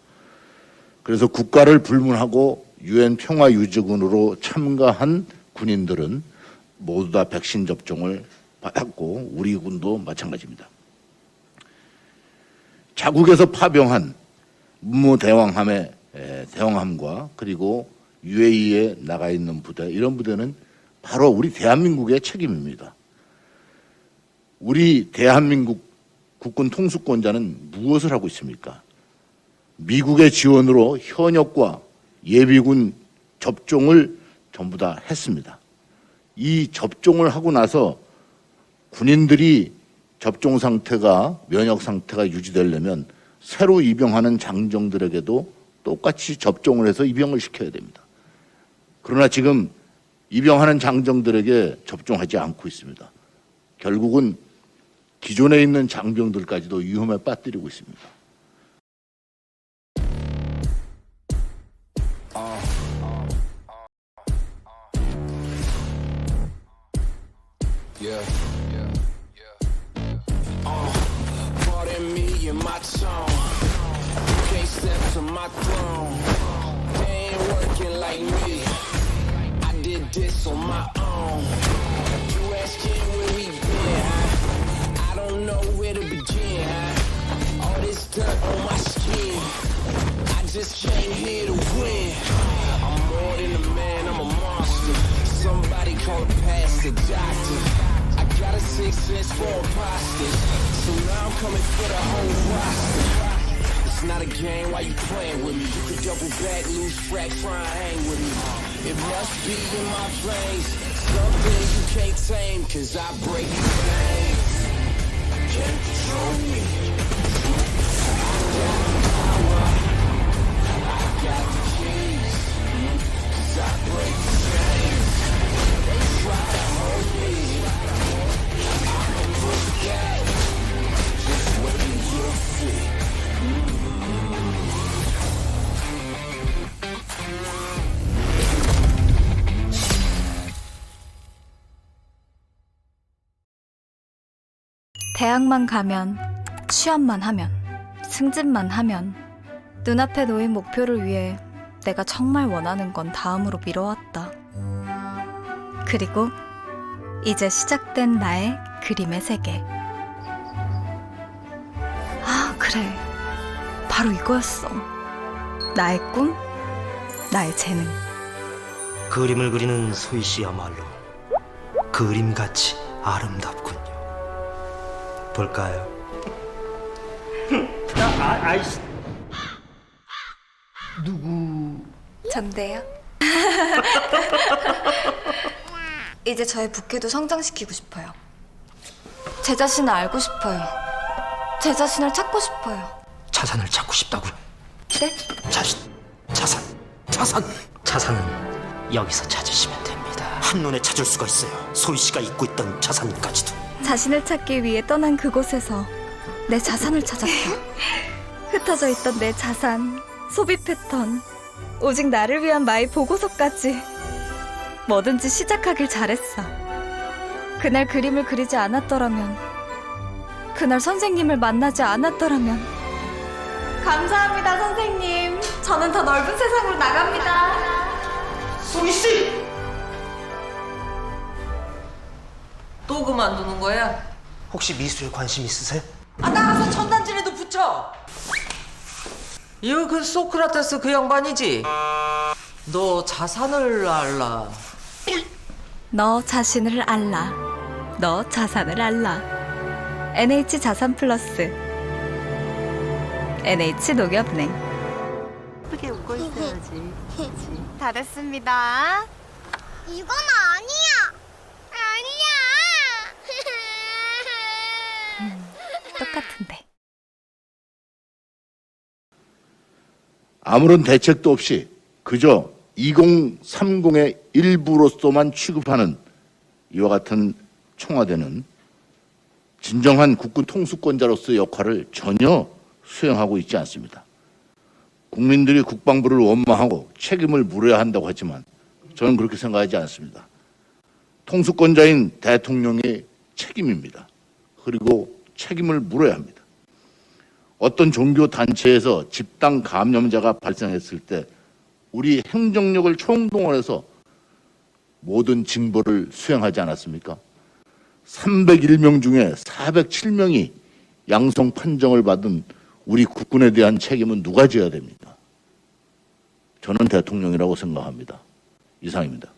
그래서 국가를 불문하고 UN 평화유지군으로 참가한 군인들은 모두 다 백신 접종을 받았고 우리 군도 마찬가지입니다. 자국에서 파병한 문무대왕함의 대왕함과 그리고 UAE에 나가 있는 부대, 이런 부대는 바로 우리 대한민국의 책임입니다. 우리 대한민국 국군 통수권자는 무엇을 하고 있습니까? 미국의 지원으로 현역과 예비군 접종을 전부 다 했습니다. 이 접종을 하고 나서 군인들이 접종 상태가, 면역 상태가 유지되려면 새로 입영하는 장정들에게도 똑같이 접종을 해서 입영을 시켜야 됩니다. 그러나 지금 입영하는 장정들에게 접종하지 않고 있습니다. 결국은 기존에 있는 장병들까지도 위험에 빠뜨리고 있습니다. Pardon me and my tone. Can't step to my throne. They ain't working like me. I did this on my own. You asking where we been, huh? I don't know where to begin, huh? All this dirt on my skin. I just came here to win. I'm more than a man, I'm a monster. Somebody call the pastor, doctor. I got a 6 sense for imposters. So now I'm coming for the whole roster. It's not a game, why you playing with me? You could double back, lose track, try and hang with me. It must be in my veins. Something you can't tame, cause I break things. 대학만 가면, 취업만 하면, 승진만 하면 눈앞에 놓인 목표를 위해 내가 정말 원하는 건 다음으로 미뤄왔다. 그리고 이제 시작된 나의 그림의 세계. 아, 그래. 바로 이거였어. 나의 꿈, 나의 재능. 그림을 그리는 소희 씨야말로 그림같이 아름답군요. 볼까요? 아이씨. 누구? 전데요. 이제 저의 부캐도 성장시키고 싶어요. 제 자신을 알고 싶어요. 제 자신을 찾고 싶어요. 자산을 찾고 싶다고요? 네? 자산은 여기서 찾으시면 됩니다. 한눈에 찾을 수가 있어요. 소희 씨가 잊고 있던 자산까지도. 자신을 찾기 위해 떠난 그곳에서 내 자산을 찾았다. 흩어져 있던 내 자산, 소비 패턴, 오직 나를 위한 마이 보고서까지 뭐든지 시작하길 잘했어. 그날 그림을 그리지 않았더라면, 그날 선생님을 만나지 않았더라면. 감사합니다, 선생님. 저는 더 넓은 세상으로 나갑니다. 소희 씨! 또 그만두는 거야? 혹시 미술에 관심 있으세요? 아, 나가서 천단지라도 붙여. 이거 그 소크라테스 그 양반이지? 너 자산을 알라. 너 자신을 알라. 너 자산을 알라. NH 자산 플러스. NH 농협은행. 예쁘게 웃고 있어야지. 다 됐습니다. 이건 아니야. 아니야. 똑같은데. 아무런 대책도 없이 그저 2030의 일부로서만 취급하는 이와 같은 청와대는 진정한 국군 통수권자로서의 역할을 전혀 수행하고 있지 않습니다. 국민들이 국방부를 원망하고 책임을 물어야 한다고 하지만 저는 그렇게 생각하지 않습니다. 통수권자인 대통령의 책임입니다. 그리고 책임을 물어야 합니다. 어떤 종교 단체에서 집단 감염자가 발생했을 때 우리 행정력을 총동원해서 모든 징벌을 수행하지 않았습니까? 301명 중에 407명이 양성 판정을 받은 우리 국군에 대한 책임은 누가 져야 됩니까? 저는 대통령이라고 생각합니다. 이상입니다.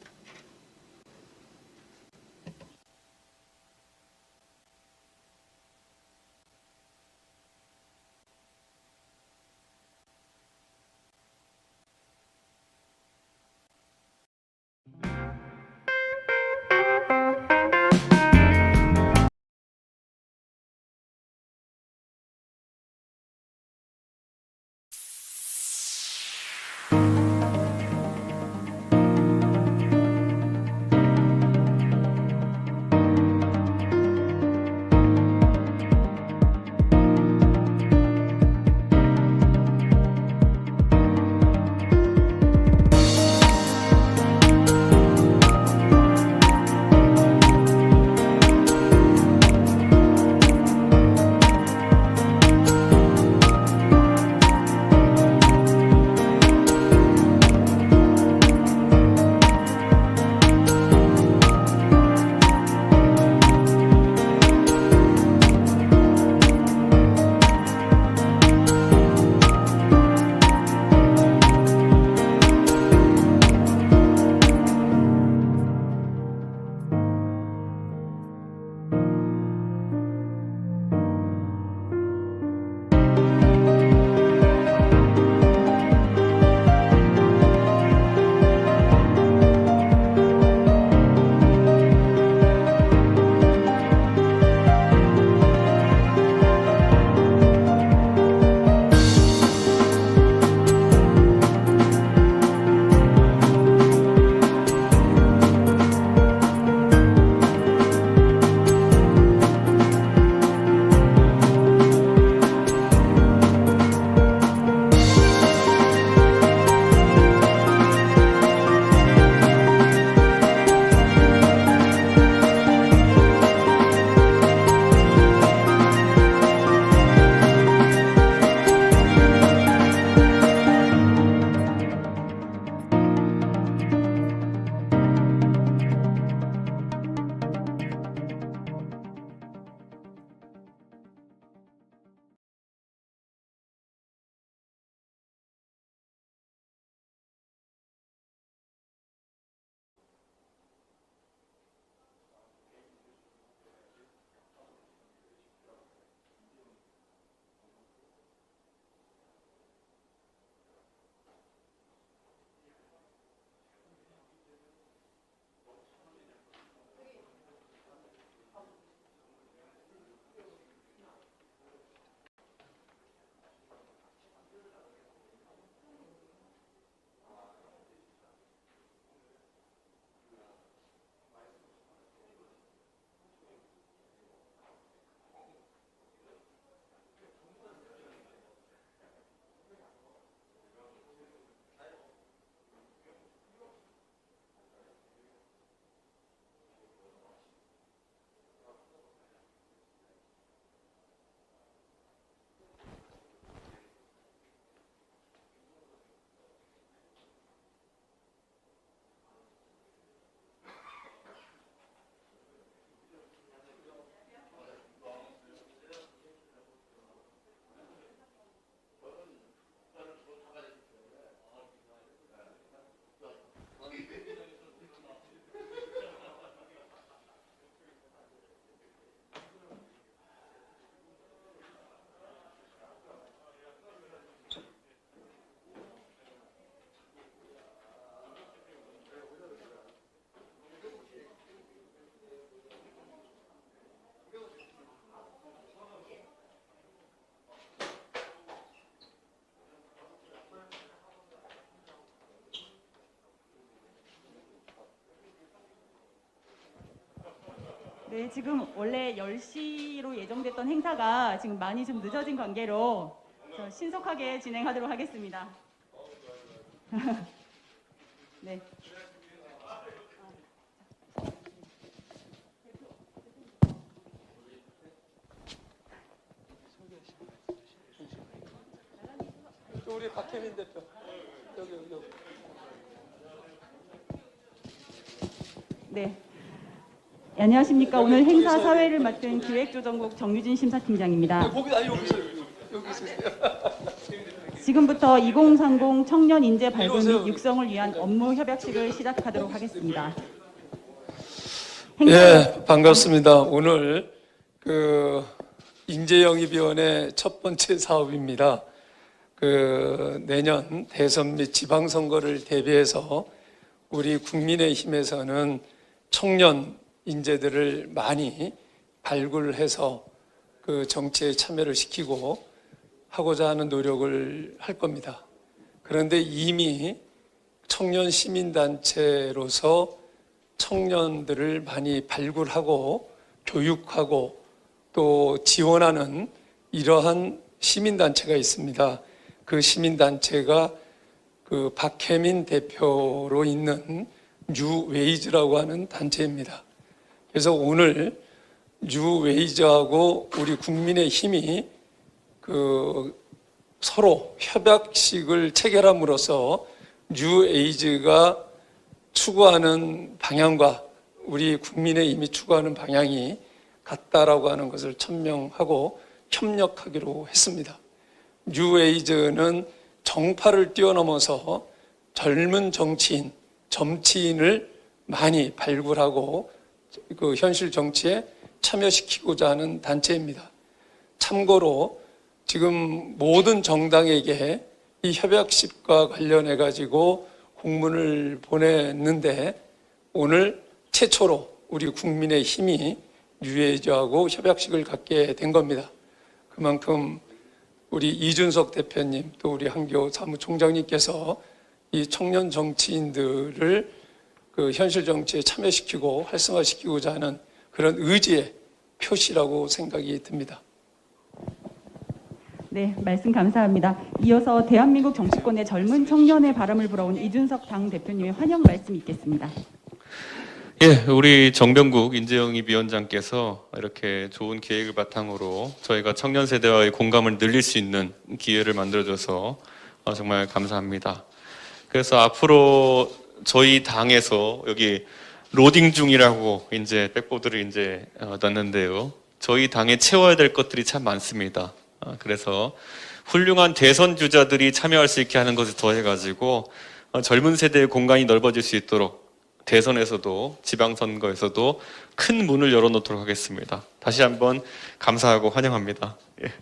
네, 지금 원래 10시로 예정됐던 행사가 지금 많이 좀 늦어진 관계로 신속하게 진행하도록 하겠습니다. 네. 우리 박혜민 대표 여기. 네. 안녕하십니까. 오늘 행사 사회를 맡은 기획조정국 정유진 심사팀장입니다. 여기 있으세요. 지금부터 2030 청년 인재 발굴 및 육성을 위한 업무 협약식을 시작하도록 하겠습니다. 예, 반갑습니다. 오늘 인재영입위원회 첫 번째 사업입니다. 내년 대선 및 지방선거를 대비해서 우리 국민의힘에서는 청년 인재들을 많이 발굴해서 정치에 참여를 시키고 하고자 하는 노력을 할 겁니다. 그런데 이미 청년 시민단체로서 청년들을 많이 발굴하고 교육하고 또 지원하는 이러한 시민단체가 있습니다. 그 시민단체가 박혜민 대표로 있는 뉴웨이즈라고 하는 단체입니다. 그래서 오늘 뉴웨이즈하고 우리 국민의힘이 서로 협약식을 체결함으로써 뉴에이즈가 추구하는 방향과 우리 국민의힘이 추구하는 방향이 같다라고 하는 것을 천명하고 협력하기로 했습니다. 뉴에이즈는 정파를 뛰어넘어서 젊은 정치인을 많이 발굴하고 현실 정치에 참여시키고자 하는 단체입니다. 참고로 지금 모든 정당에게 이 협약식과 관련해 가지고 공문을 보냈는데 오늘 최초로 우리 국민의힘이 뉴에이즈하고 협약식을 갖게 된 겁니다. 그만큼 우리 이준석 대표님 또 우리 한교 사무총장님께서 이 청년 정치인들을 현실 정치에 참여시키고 활성화시키고자 하는 그런 의지의 표시라고 생각이 듭니다. 네, 말씀 감사합니다. 이어서 대한민국 정치권의 젊은 청년의 바람을 불어온 이준석 당 대표님의 환영 말씀 있겠습니다. 예, 우리 정병국 인재영입위원장께서 이렇게 좋은 계획을 바탕으로 저희가 청년 세대와의 공감을 늘릴 수 있는 기회를 만들어줘서 정말 감사합니다. 그래서 앞으로 저희 당에서 여기 로딩 중이라고 이제 백보드를 이제 놨는데요. 저희 당에 채워야 될 것들이 참 많습니다. 그래서 훌륭한 대선 주자들이 참여할 수 있게 하는 것을 더해가지고 젊은 세대의 공간이 넓어질 수 있도록 대선에서도 지방선거에서도 큰 문을 열어놓도록 하겠습니다. 다시 한번 감사하고 환영합니다. 예.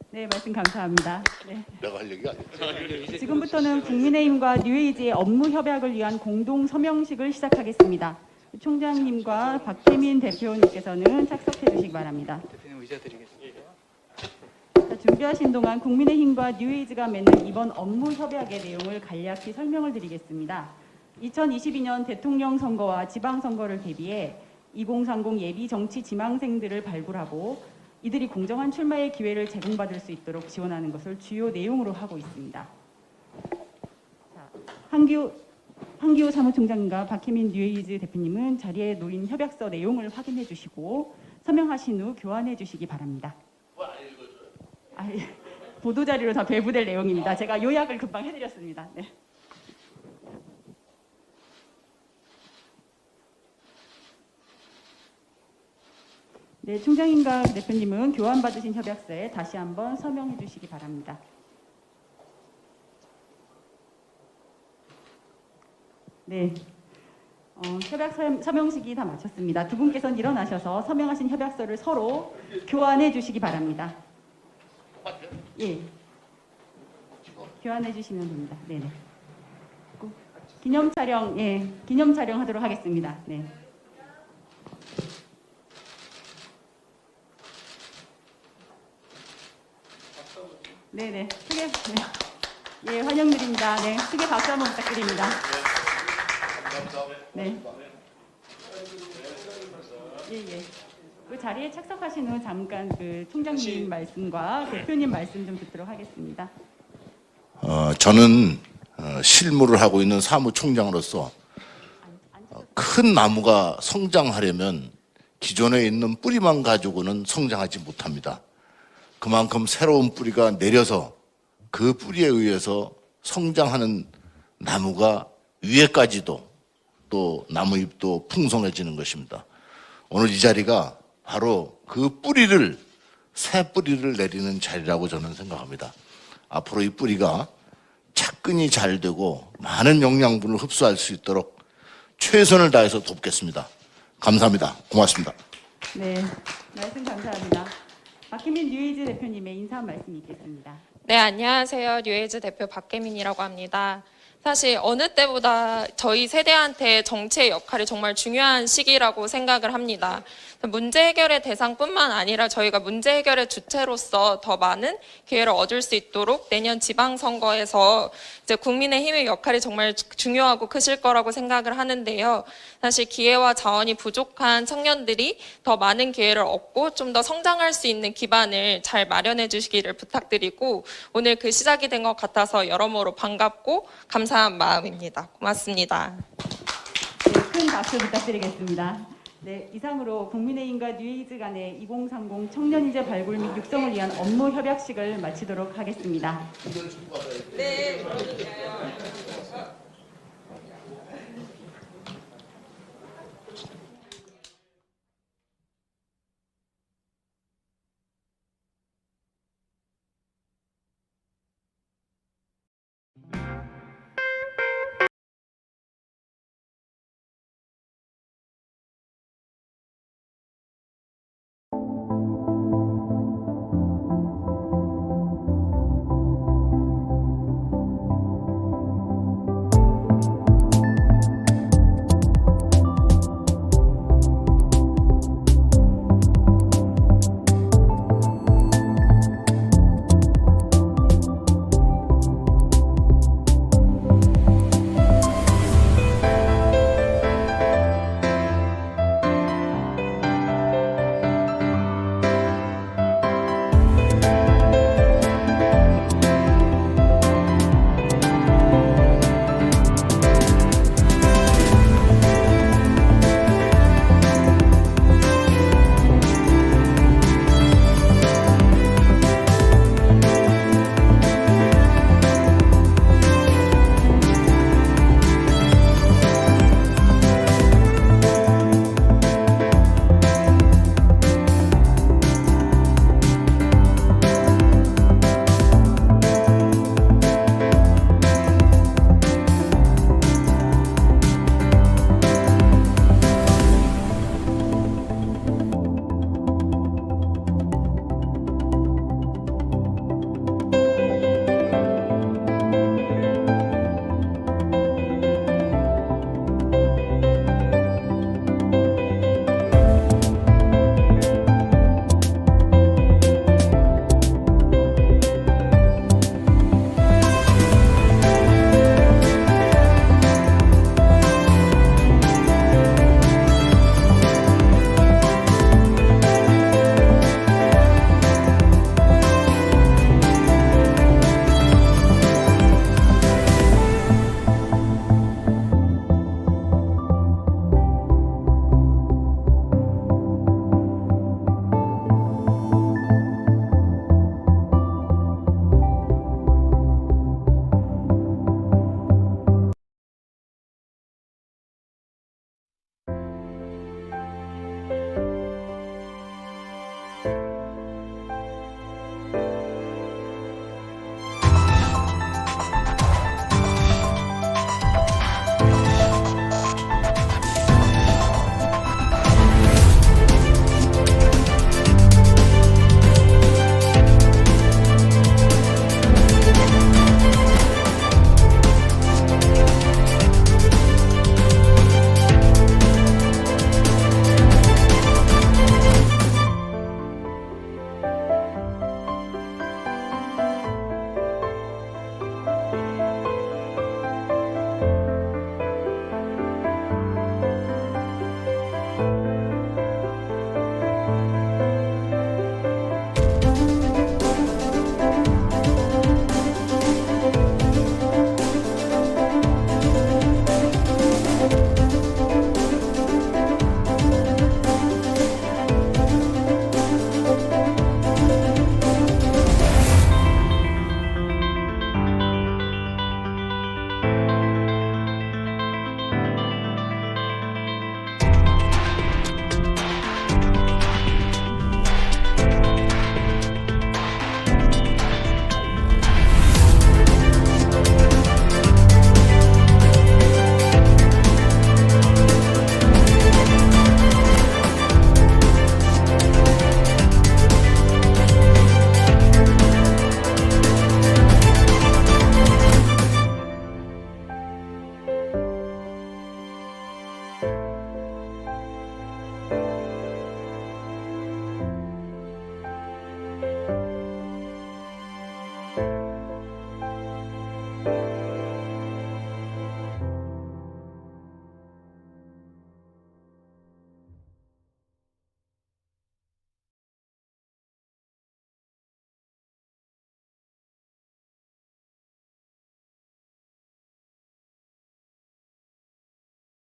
네, 말씀 감사합니다. 네. 내가 할 얘기가 아니야. 지금부터는 국민의힘과 뉴에이지의 업무 협약을 위한 공동 서명식을 시작하겠습니다. 총장님과 박혜민 대표님께서는 착석해 주시기 바랍니다. 대표님 의자 드리겠습니다. 자, 준비하신 동안 국민의힘과 뉴에이지가 맺는 이번 업무 협약의 내용을 간략히 설명을 드리겠습니다. 2022년 대통령 선거와 지방선거를 대비해 2030 예비 정치 지망생들을 발굴하고 이들이 공정한 출마의 기회를 제공받을 수 있도록 지원하는 것을 주요 내용으로 하고 있습니다. 자, 한기호 사무총장님과 박혜민 뉴에이즈 대표님은 자리에 놓인 협약서 내용을 확인해 주시고 서명하신 후 교환해 주시기 바랍니다. 보도자료로 다 배부될 내용입니다. 제가 요약을 금방 해드렸습니다. 네. 네, 총장님과 대표님은 교환받으신 협약서에 다시 한번 서명해 주시기 바랍니다. 네, 협약 서명식이 다 마쳤습니다. 두 분께서는 일어나셔서 서명하신 협약서를 서로 교환해 주시기 바랍니다. 예, 교환해 주시면 됩니다. 네네. 기념 촬영, 예, 기념 촬영하도록 하겠습니다. 네. 네네. 크게, 네. 예, 환영드립니다. 네, 크게 박수 한번 부탁드립니다. 네. 예. 그 자리에 착석하신 후 잠깐 그 총장님 말씀과 대표님 말씀 좀 듣도록 하겠습니다. 저는 실무를 하고 있는 사무총장으로서 큰 나무가 성장하려면 기존에 있는 뿌리만 가지고는 성장하지 못합니다. 그만큼 새로운 뿌리가 내려서 그 뿌리에 의해서 성장하는 나무가 위에까지도 또 나무잎도 풍성해지는 것입니다. 오늘 이 자리가 바로 그 뿌리를, 새 뿌리를 내리는 자리라고 저는 생각합니다. 앞으로 이 뿌리가 착근이 잘 되고 많은 영양분을 흡수할 수 있도록 최선을 다해서 돕겠습니다. 감사합니다. 고맙습니다. 네, 말씀 감사합니다. 박혜민 뉴에이즈 대표님의 인사 말씀 있겠습니다. 네, 안녕하세요. 뉴에이즈 대표 박혜민이라고 합니다. 사실 어느 때보다 저희 세대한테 정치의 역할이 정말 중요한 시기라고 생각을 합니다. 문제 해결의 대상뿐만 아니라 저희가 문제 해결의 주체로서 더 많은 기회를 얻을 수 있도록 내년 지방선거에서 이제 국민의힘의 역할이 정말 중요하고 크실 거라고 생각을 하는데요. 사실 기회와 자원이 부족한 청년들이 더 많은 기회를 얻고 좀 더 성장할 수 있는 기반을 잘 마련해 주시기를 부탁드리고 오늘 그 시작이 된 것 같아서 여러모로 반갑고 감사한 마음입니다. 고맙습니다. 네, 큰 박수 부탁드리겠습니다. 네, 이상으로 국민의힘과 뉴에이즈 간의 2030 청년인재 발굴 및 육성을 위한 업무 협약식을 마치도록 하겠습니다. 네,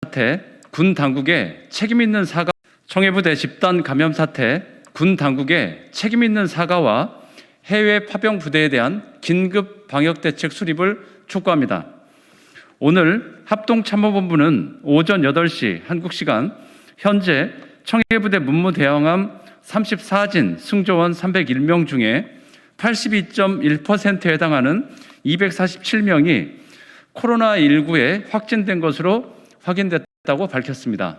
사태, 군 당국의 책임 있는 사과, 청해부대 집단 감염 사태, 군 당국의 책임 있는 사과와 해외 파병 부대에 대한 긴급 방역 대책 수립을 촉구합니다. 오늘 합동참모본부는 오전 8시 한국 시간 현재 청해부대 문무대항함 34진 승조원 301명 중에 82.1%에 해당하는 247명이 코로나19에 확진된 것으로 확인됐다고 밝혔습니다.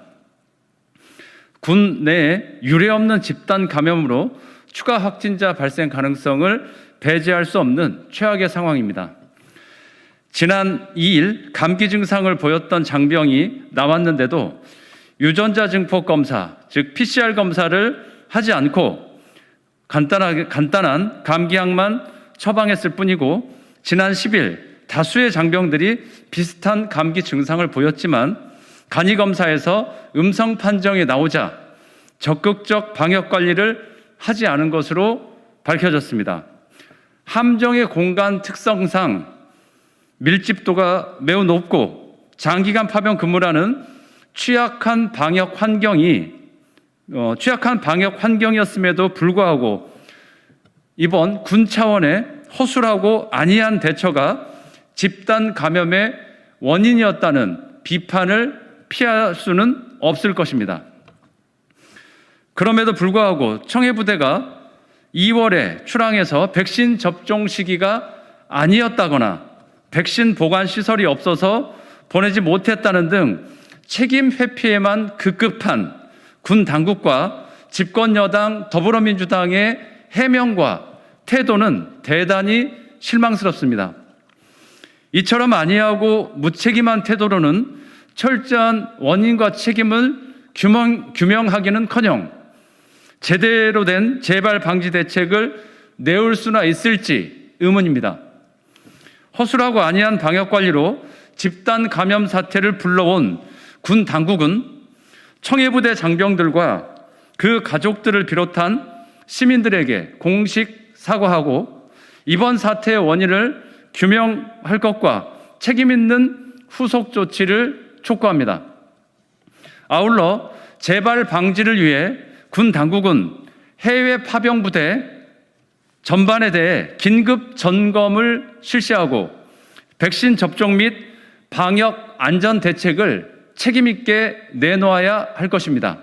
군 내에 유례없는 집단 감염으로 추가 확진자 발생 가능성을 배제할 수 없는 최악의 상황입니다. 지난 2일 감기 증상을 보였던 장병이 나왔는데도 유전자 증폭 검사, 즉 PCR 검사를 하지 않고 간단한 감기약만 처방했을 뿐이고, 지난 10일 다수의 장병들이 비슷한 감기 증상을 보였지만 간이 검사에서 음성 판정이 나오자 적극적 방역 관리를 하지 않은 것으로 밝혀졌습니다. 함정의 공간 특성상 밀집도가 매우 높고 장기간 파병 근무라는 취약한 방역 환경이었음에도 불구하고 이번 군 차원의 허술하고 안이한 대처가 집단 감염의 원인이었다는 비판을 피할 수는 없을 것입니다. 그럼에도 불구하고 청해부대가 2월에 출항해서 백신 접종 시기가 아니었다거나 백신 보관 시설이 없어서 보내지 못했다는 등 책임 회피에만 급급한 군 당국과 집권 여당 더불어민주당의 해명과 태도는 대단히 실망스럽습니다. 이처럼 안이하고 무책임한 태도로는 철저한 원인과 책임을 규명하기는커녕 제대로 된 재발 방지 대책을 내올 수나 있을지 의문입니다. 허술하고 안이한 방역 관리로 집단 감염 사태를 불러온 군 당국은 청해부대 장병들과 그 가족들을 비롯한 시민들에게 공식 사과하고 이번 사태의 원인을 규명할 것과 책임 있는 후속 조치를 촉구합니다. 아울러 재발 방지를 위해 군 당국은 해외 파병 부대 전반에 대해 긴급 점검을 실시하고 백신 접종 및 방역 안전 대책을 책임 있게 내놓아야 할 것입니다.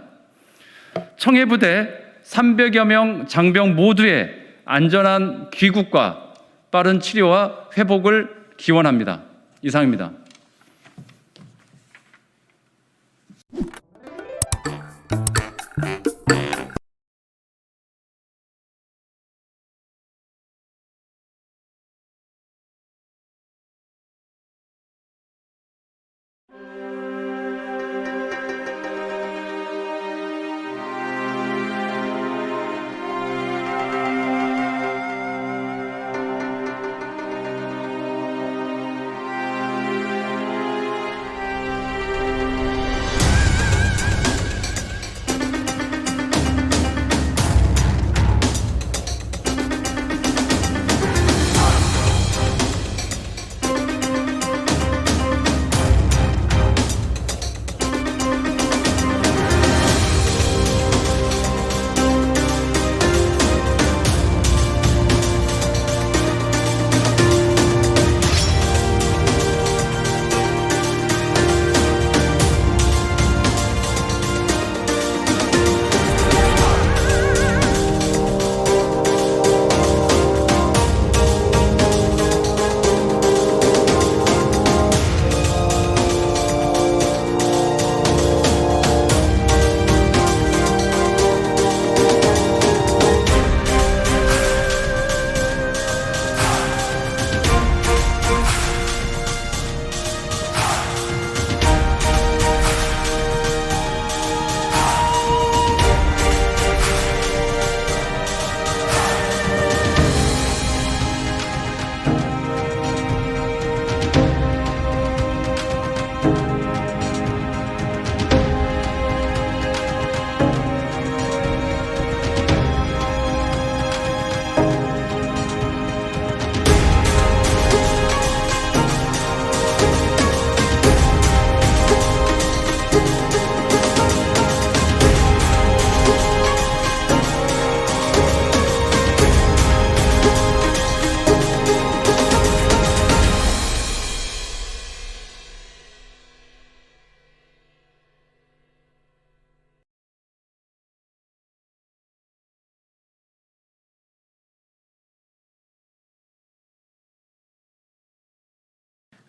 청해부대 300여 명 장병 모두의 안전한 귀국과 빠른 치료와 회복을 기원합니다. 이상입니다.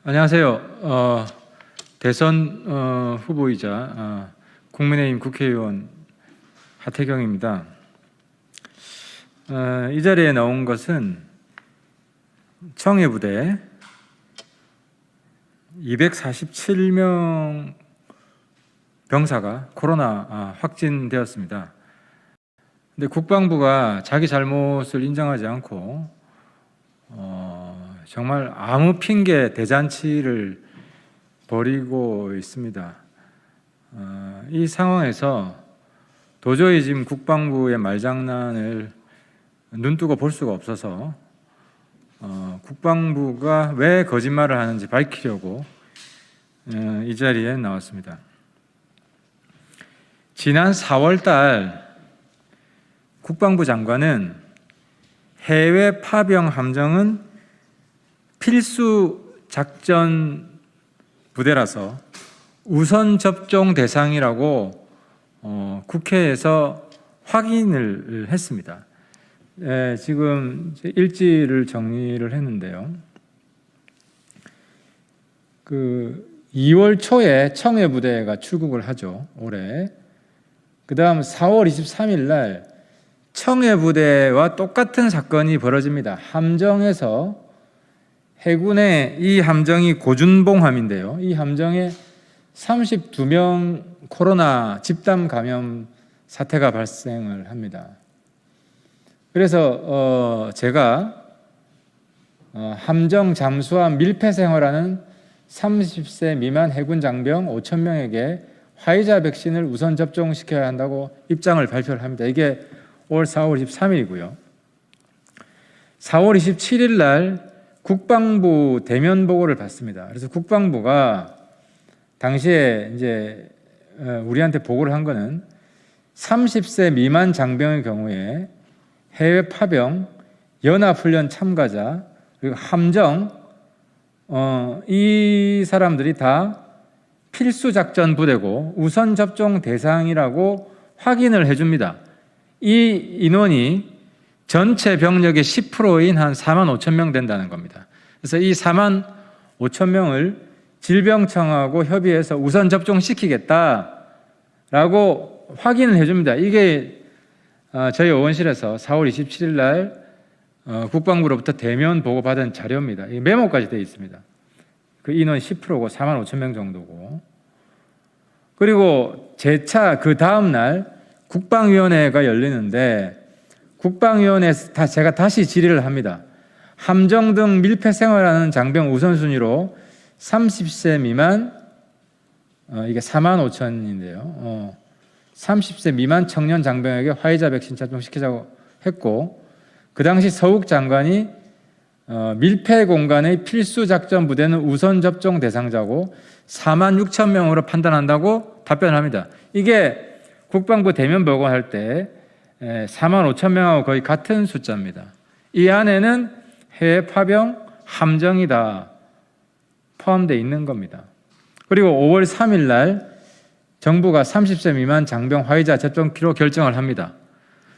안녕하세요. 대선 후보이자 국민의힘 국회의원 하태경입니다. 이 자리에 나온 것은 청해부대 247명 병사가 코로나 확진되었습니다. 근데 국방부가 자기 잘못을 인정하지 않고 정말 아무 핑계 대잔치를 벌이고 있습니다. 이 상황에서 도저히 지금 국방부의 말장난을 눈뜨고 볼 수가 없어서 국방부가 왜 거짓말을 하는지 밝히려고 이 자리에 나왔습니다. 지난 4월 달 국방부 장관은 해외 파병 함정은 필수 작전 부대라서 우선 접종 대상이라고 국회에서 확인을 했습니다. 지금 일지를 정리를 했는데요. 2월 초에 청해부대가 출국을 하죠, 올해. 그 다음 4월 23일 날 청해부대와 똑같은 사건이 벌어집니다. 함정에서 해군의 이 함정이 고준봉함인데요. 이 함정에 32명 코로나 집단 감염 사태가 발생을 합니다. 그래서 제가 함정 잠수함 밀폐 생활하는 30세 미만 해군 장병 5,000명에게 화이자 백신을 우선 접종시켜야 한다고 입장을 발표를 합니다. 이게 올 4월 23일이고요. 4월 27일 날 국방부 대면 보고를 받습니다. 그래서 국방부가 당시에 이제 우리한테 보고를 한 거는 30세 미만 장병의 경우에 해외 파병, 연합훈련 참가자, 그리고 함정, 이 사람들이 다 필수 작전 부대고 우선 접종 대상이라고 확인을 해줍니다. 이 인원이 전체 병력의 10%인 한 4만 5천 명 된다는 겁니다. 그래서 이 4만 5천 명을 질병청하고 협의해서 우선 접종시키겠다라고 확인을 해줍니다. 이게 저희 의원실에서 4월 27일 날 국방부로부터 대면 보고받은 자료입니다. 이 메모까지 되어 있습니다. 그 인원 10%고 4만 5천 명 정도고. 그리고 재차 그 다음 날 국방위원회가 열리는데 국방위원회에서 제가 다시 질의를 합니다. 함정 등 밀폐 생활하는 장병 우선순위로 30세 미만, 이게 4만 5천인데요. 30세 미만 청년 장병에게 화이자 백신 접종시키자고 했고, 그 당시 서욱 장관이 밀폐 공간의 필수 작전 부대는 우선 접종 대상자고 4만 6천 명으로 판단한다고 답변합니다. 이게 국방부 대면 보고할 때 4만 5천 명하고 거의 같은 숫자입니다. 이 안에는 해외 파병, 함정이 다 포함되어 있는 겁니다. 그리고 5월 3일 날 정부가 30세 미만 장병 화이자 접종키로 결정을 합니다.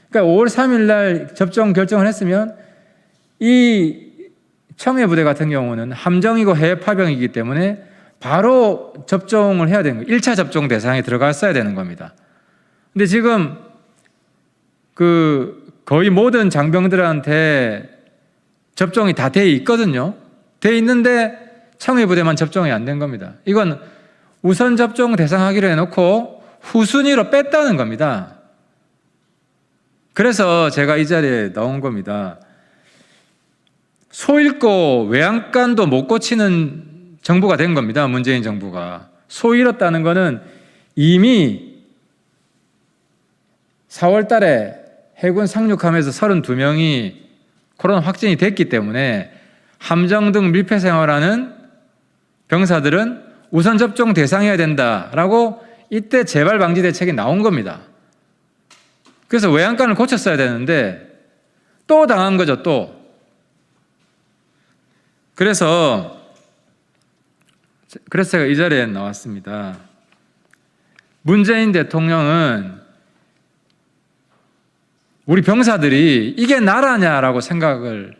그러니까 5월 3일 날 접종 결정을 했으면 이 청해부대 같은 경우는 함정이고 해외 파병이기 때문에 바로 접종을 해야 되는 거예요. 1차 접종 대상에 들어갔어야 되는 겁니다. 근데 지금 거의 모든 장병들한테 접종이 다 돼 있거든요. 돼 있는데 청해부대만 접종이 안 된 겁니다. 이건 우선 접종 대상 하기로 해놓고 후순위로 뺐다는 겁니다. 그래서 제가 이 자리에 나온 겁니다. 소 잃고 외양간도 못 고치는 정부가 된 겁니다. 문재인 정부가. 소 잃었다는 거는 이미 4월 달에 해군 상륙함에서 32명이 코로나 확진이 됐기 때문에 함정 등 밀폐 생활하는 병사들은 우선 접종 대상이어야 된다라고 이때 재발 방지 대책이 나온 겁니다. 그래서 외양간을 고쳤어야 되는데 또 당한 거죠, 또. 그래서 제가 이 자리에 나왔습니다. 문재인 대통령은 우리 병사들이 이게 나라냐라고 생각을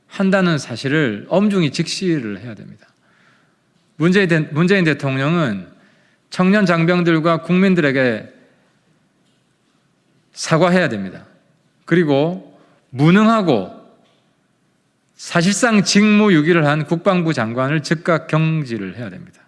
한다는 사실을 엄중히 직시를 해야 됩니다. 문재인 대통령은 청년 장병들과 국민들에게 사과해야 됩니다. 그리고 무능하고 사실상 직무유기를 한 국방부 장관을 즉각 경질을 해야 됩니다.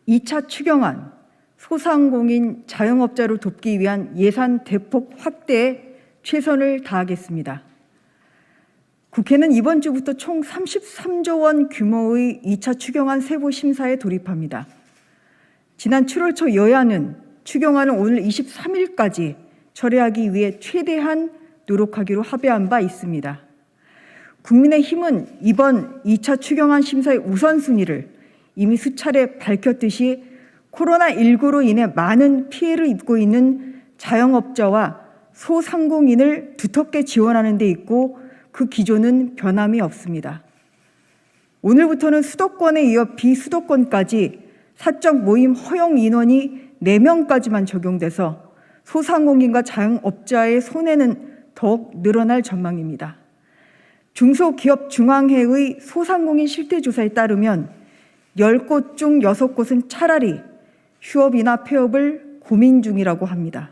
(2차) 추경안, 소상공인 자영업자를 돕기 위한 예산 대폭 확대에 최선을 다하겠습니다. 국회는 이번 주부터 총 33조 원 규모의 2차 추경안 세부 심사에 돌입합니다. 지난 7월 초 여야는 추경안을 오늘 23일까지 처리하기 위해 최대한 노력하기로 합의한 바 있습니다. 국민의힘은 이번 2차 추경안 심사의 우선순위를 이미 수차례 밝혔듯이 코로나19로 인해 많은 피해를 입고 있는 자영업자와 소상공인을 두텁게 지원하는 데 있고 그 기조는 변함이 없습니다. 오늘부터는 수도권에 이어 비수도권까지 사적 모임 허용 인원이 4명까지만 적용돼서 소상공인과 자영업자의 손해는 더욱 늘어날 전망입니다. 중소기업중앙회의 소상공인 실태조사에 따르면 10곳 중 6곳은 차라리 휴업이나 폐업을 고민 중이라고 합니다.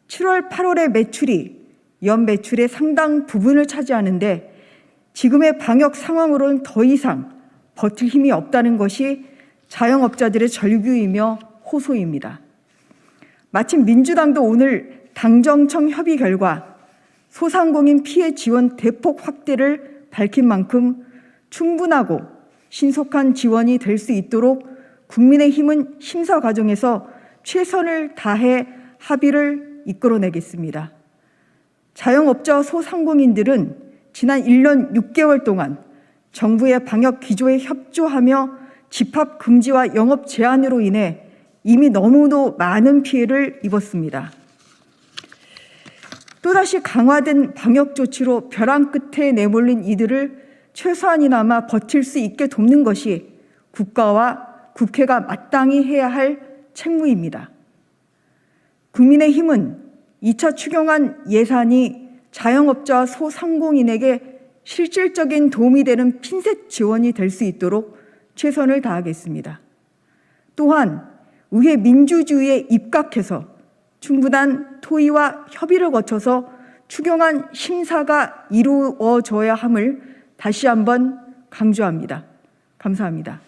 7월, 8월의 매출이 연 매출의 상당 부분을 차지하는데 지금의 방역 상황으로는 더 이상 버틸 힘이 없다는 것이 자영업자들의 절규이며 호소입니다. 마침 민주당도 오늘 당정청 협의 결과 소상공인 피해 지원 대폭 확대를 밝힌 만큼 충분하고 신속한 지원이 될 수 있도록 국민의힘은 심사 과정에서 최선을 다해 합의를 이끌어내겠습니다. 자영업자와 소상공인들은 지난 1년 6개월 동안 정부의 방역 기조에 협조하며 집합 금지와 영업 제한으로 인해 이미 너무도 많은 피해를 입었습니다. 또다시 강화된 방역 조치로 벼랑 끝에 내몰린 이들을 최소한이나마 버틸 수 있게 돕는 것이 국가와 국회가 마땅히 해야 할 책무입니다. 국민의힘은 2차 추경안 예산이 자영업자와 소상공인에게 실질적인 도움이 되는 핀셋 지원이 될 수 있도록 최선을 다하겠습니다. 또한 의회 민주주의에 입각해서 충분한 토의와 협의를 거쳐서 추경안 심사가 이루어져야 함을 다시 한번 강조합니다. 감사합니다.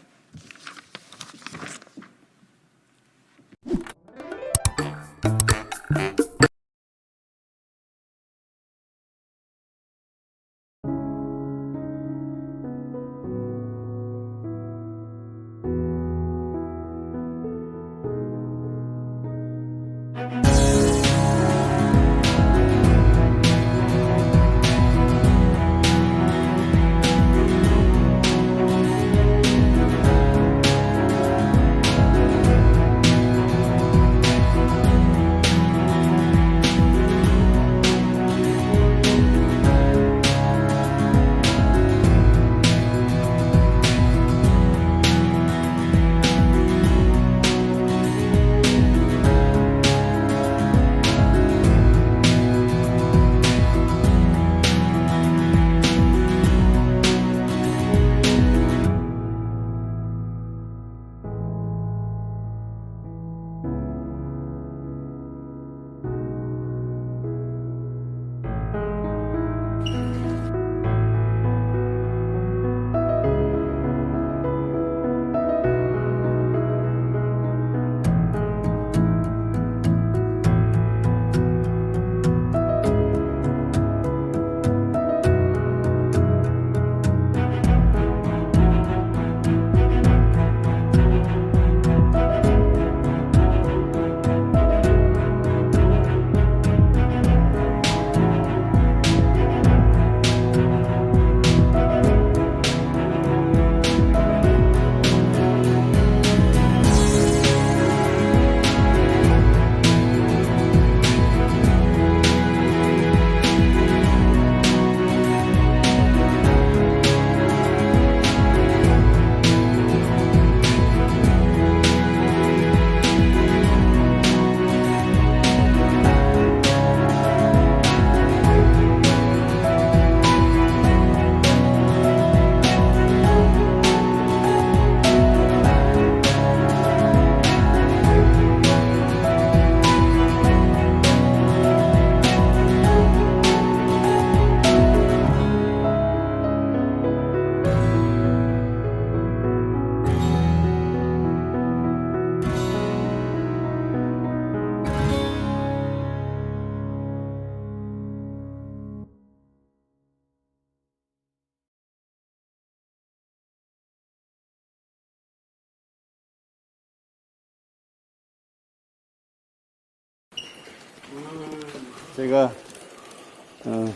제가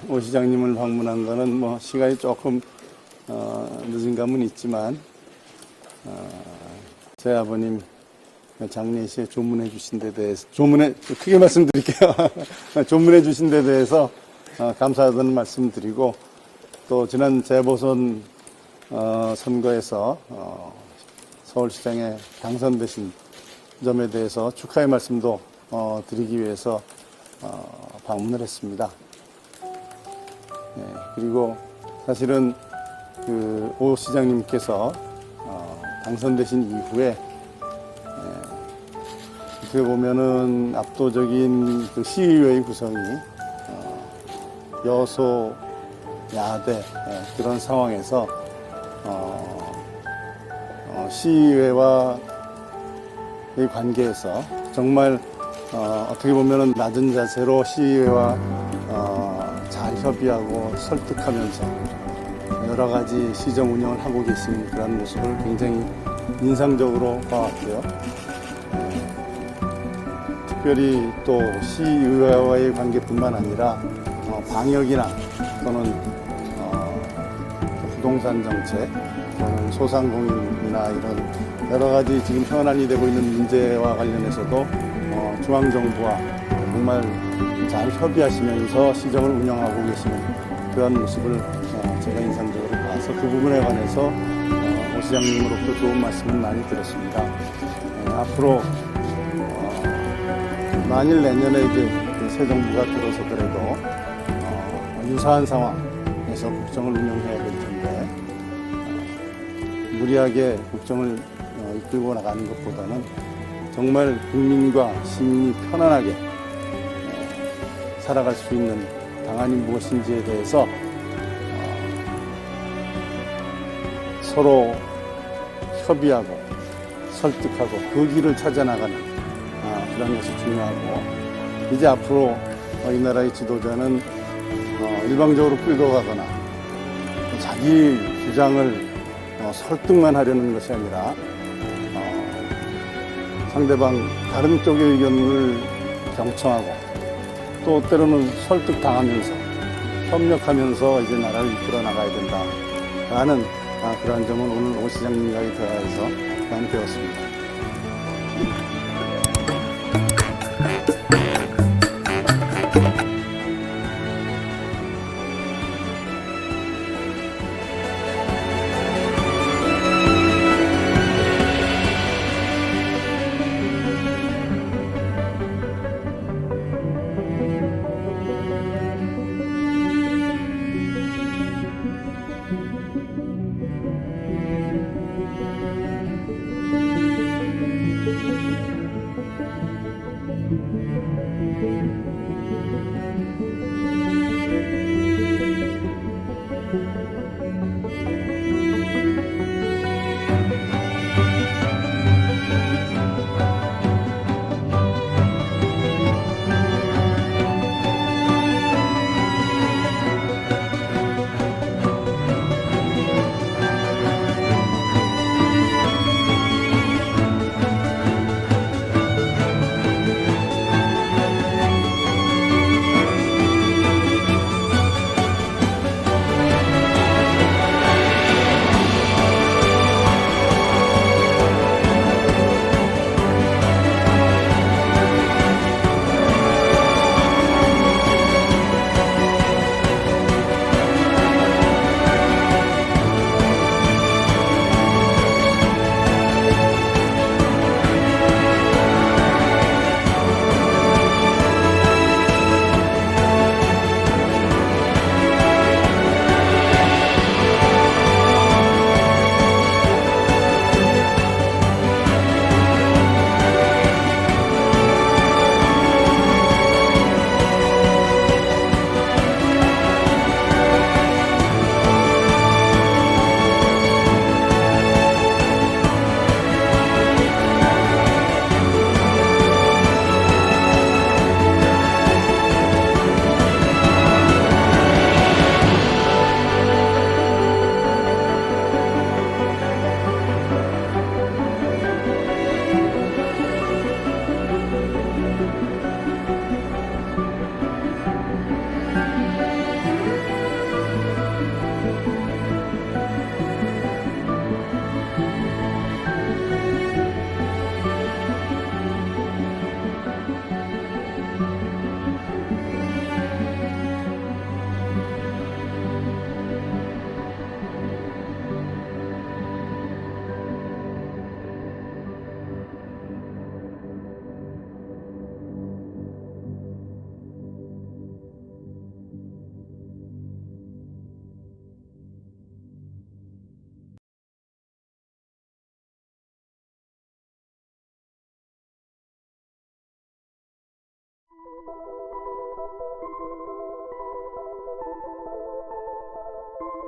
오 시장님을 방문한 거는 뭐 시간이 조금 늦은 감은 있지만 제 아버님 장례시에 조문해 주신 데 대해서 크게 말씀드릴게요. 조문해 주신 데 대해서 감사하다는 말씀 드리고 또 지난 재보선 선거에서 서울시장에 당선되신 점에 대해서 축하의 말씀도 드리기 위해서 방문을 했습니다. 네, 그리고 사실은 그 오 시장님께서 당선되신 이후에 어떻게 보면은 압도적인 그 시의회의 구성이 여소 야대 그런 상황에서 시의회와의 관계에서 정말 어떻게 보면은 낮은 자세로 시의회와 잘 협의하고 설득하면서 여러 가지 시정 운영을 하고 계신 그런 모습을 굉장히 인상적으로 봐왔고요. 특별히 또 시의회와의 관계뿐만 아니라 방역이나 또는 부동산 정책, 소상공인이나 이런 여러 가지 지금 현안이 되고 있는 문제와 관련해서도 중앙정부와 정말 잘 협의하시면서 시정을 운영하고 계시는 그런 모습을 제가 인상적으로 봐서 그 부분에 관해서 오 시장님으로부터 좋은 말씀을 많이 들었습니다. 앞으로 만일 내년에 이제 새 정부가 들어서더라도 유사한 상황에서 국정을 운영해야 될 텐데 무리하게 국정을 이끌고 나가는 것보다는 정말 국민과 시민이 편안하게 살아갈 수 있는 방안이 무엇인지에 대해서 서로 협의하고 설득하고 그 길을 찾아나가는 그런 것이 중요하고, 이제 앞으로 이 나라의 지도자는 일방적으로 끌고 가거나 자기 주장을 설득만 하려는 것이 아니라 상대방 다른 쪽의 의견을 경청하고 또 때로는 설득당하면서 협력하면서 이제 나라를 이끌어 나가야 된다라는 그러한 점은 오늘 오 시장님과의 대화에서 많이 배웠습니다.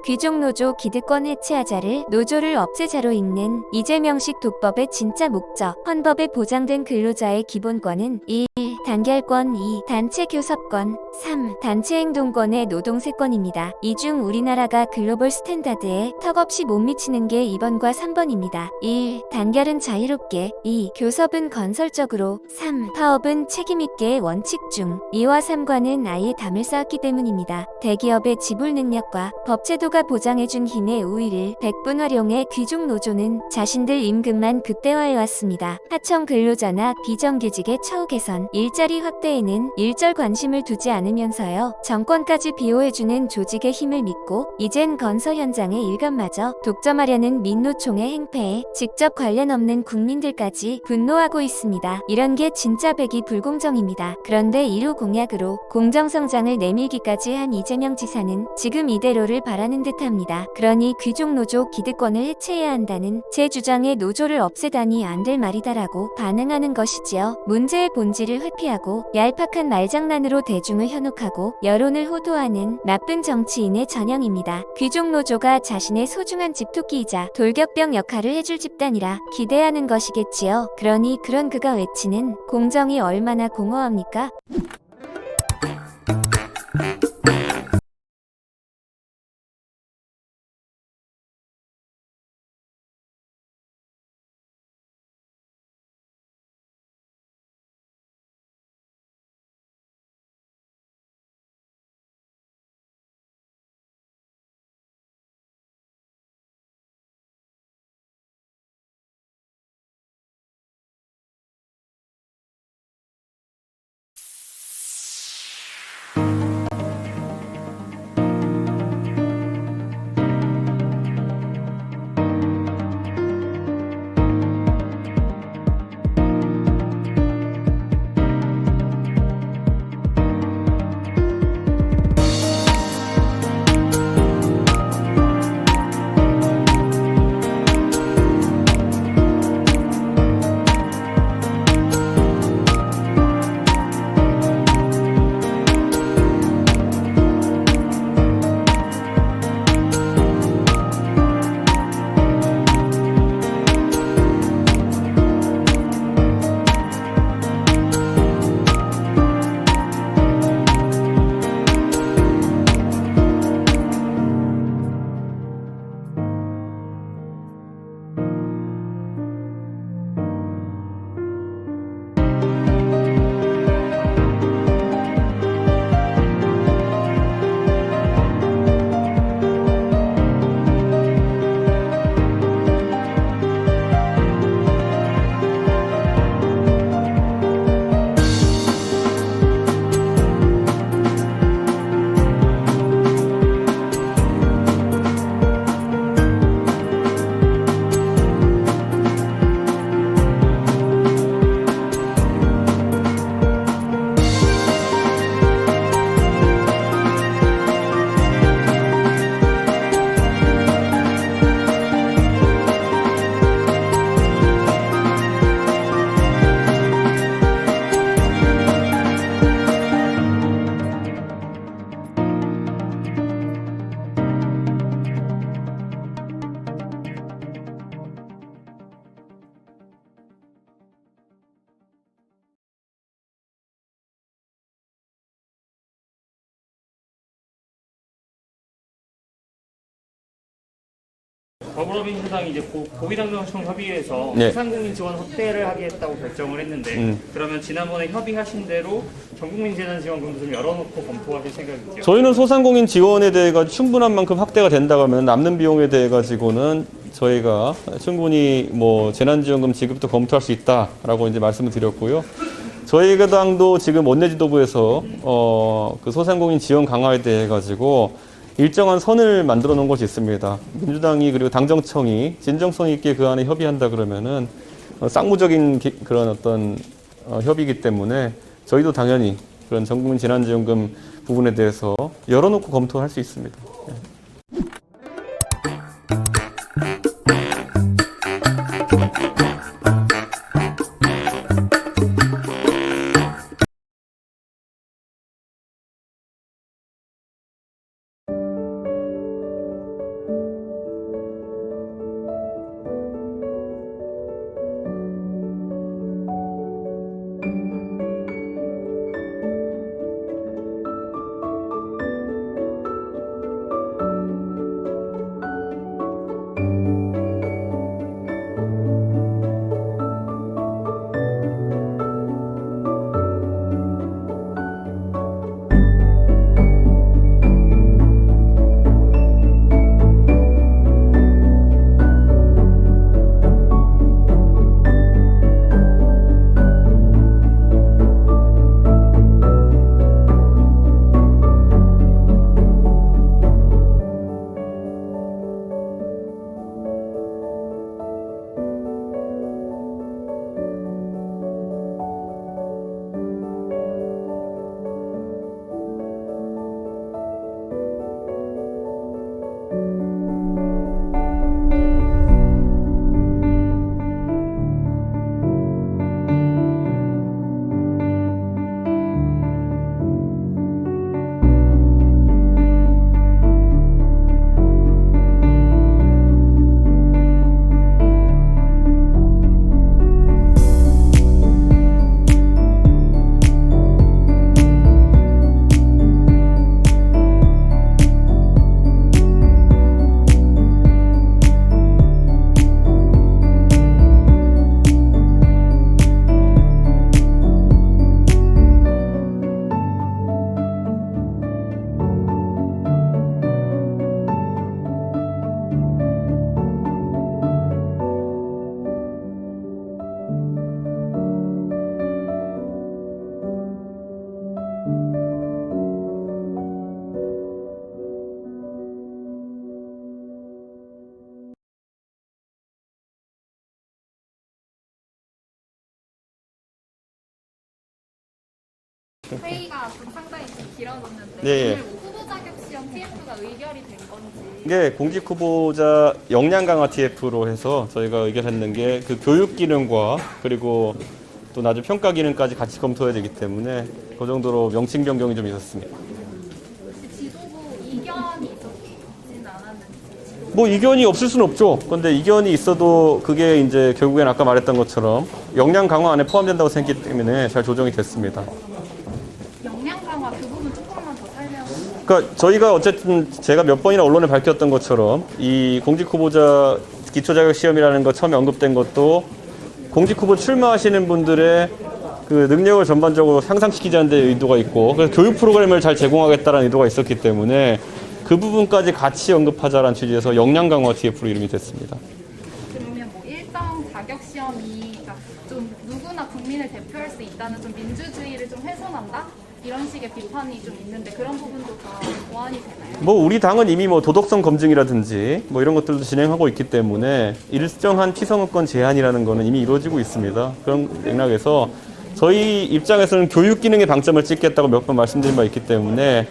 귀족노조 기득권 해체하자를 노조를 없애자로 읽는 이재명식 도법의 진짜 목적. 헌법에 보장된 근로자의 기본권은 1. 단결권, 2. 단체 교섭권, 3. 단체 행동권의 노동세권입니다. 이 중 우리나라가 글로벌 스탠다드에 턱없이 못 미치는 게 2번과 3번입니다. 1. 단결은 자유롭게, 2. 교섭은 건설적으로, 3. 파업은 책임있게의 원칙 중 2와 3과는 아예 담을 쌓았기 때문입니다. 대기업의 지불 능력과 법제도가 보장해준 힘의 우위를 백분 활용해 귀족노조는 자신들 임금만 극대화해왔습니다. 하청 근로자나 비정규직의 처우 개선, 일자리 확대에는 일절 관심을 두지 않으면서요. 정권까지 비호해주는 조직의 힘을 믿고 이젠 건설 현장의 일감마저 독점하려는 민노총의 행패에 직접 관련 없는 국민들까지 분노하고 있습니다. 이런 게 진짜 백이 불공정입니다. 그런데 1호 공약으로 공정성장을 내밀기까지 한 이재명 지사는 지금 이대로를 바라는 듯합니다. 그러니 귀족노조 기득권을 해체해야 한다는 제 주장에 노조를 없애다니 안 될 말이다라고 반응하는 것이지요. 문제의 본질을 회피하고 얄팍한 말장난으로 대중을 현혹하고 여론을 호도하는 나쁜 정치인의 전형입니다. 귀족노조가 자신의 소중한 집토끼이자 돌격병 역할을 해줄 집단이라 기대하는 것이겠지요. 그러니 그런 그가 외치는 공정이 얼마나 공허합니까? 더불어민주당이 이제 고위당정청 협의회에서 네. 소상공인 지원 확대를 하겠다고 결정을 했는데 그러면 지난번에 협의하신 대로 전국민 재난 지원금도 좀 열어놓고 검토하실 생각이죠? 저희는 소상공인 지원에 대해 충분한 만큼 확대가 된다고 하면 남는 비용에 대해 가지고는 저희가 충분히 뭐 재난지원금 지급도 검토할 수 있다라고 이제 말씀을 드렸고요. 저희 당도 지금 원내지도부에서 그 소상공인 지원 강화에 대해 가지고 일정한 선을 만들어 놓은 것이 있습니다. 민주당이 그리고 당정청이 진정성 있게 그 안에 협의한다 그러면은 쌍무적인 그런 어떤 협의이기 때문에 저희도 당연히 그런 전국민 재난지원금 부분에 대해서 열어놓고 검토할 수 있습니다. 회의가 좀 상당히 좀 길어졌는데 네. 오늘 후보 자격 시험 TF가 의결이 된 건지. 네, 공직 후보자 역량 강화 TF로 해서 저희가 의결했는 게 그 교육 기능과 그리고 또 나중 평가 기능까지 같이 검토해야 되기 때문에 그 정도로 명칭 변경이 좀 있었습니다. 혹시 지도부 이견이 있었진 않았는지. 뭐 이견이 없을 수는 없죠. 근데 이견이 있어도 그게 이제 결국엔 아까 말했던 것처럼 역량 강화 안에 포함된다고 생각했기 때문에 잘 조정이 됐습니다. 역량 강화 그 부분 조금만 더 설명. 그러니까 저희가 어쨌든 제가 몇 번이나 언론에 밝혔던 것처럼 이 공직 후보자 기초 자격 시험이라는 거 처음에 언급된 것도 공직 후보 출마하시는 분들의 그 능력을 전반적으로 향상시키자는 데 의도가 있고 그래서 교육 프로그램을 잘 제공하겠다는 의도가 있었기 때문에 그 부분까지 같이 언급하자라는 취지에서 역량 강화 TF로 이름이 됐습니다. 그러면 뭐 일정 자격 시험이 그러니까 좀 누구나 국민을 대표할 수 있다는 좀 민주주의를 좀 훼손한다? 이런 식의 비판이 좀 있는데 그런 부분도 다 보완이 되나요? 뭐 우리 당은 이미 뭐 도덕성 검증이라든지 뭐 이런 것들도 진행하고 있기 때문에 일정한 피선거권 제한이라는 거는 이미 이루어지고 있습니다. 그런 맥락에서 저희 입장에서는 교육 기능에 방점을 찍겠다고 몇 번 말씀드린 바 있기 때문에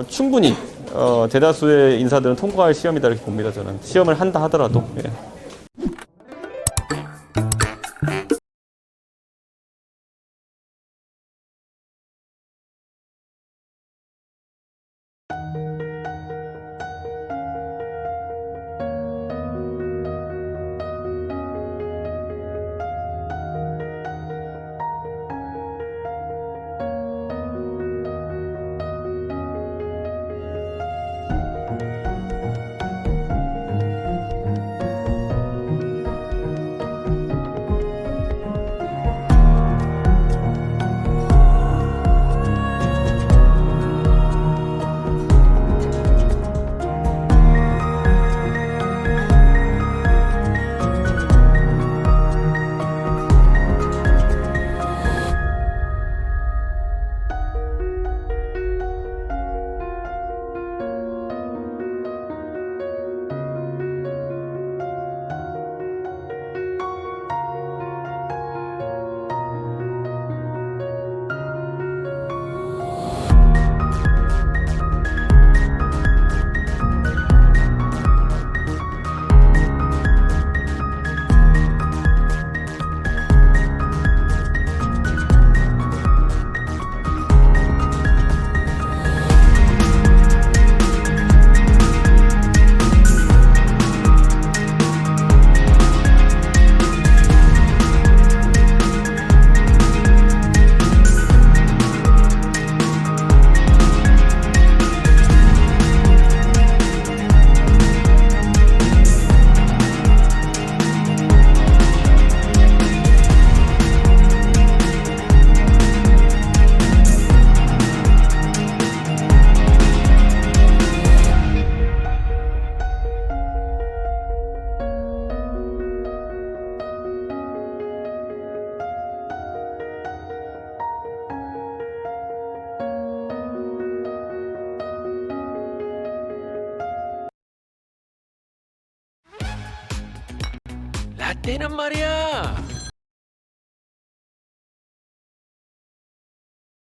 충분히 대다수의 인사들은 통과할 시험이다 이렇게 봅니다. 저는 시험을 한다 하더라도. 예. 라떼는 말이야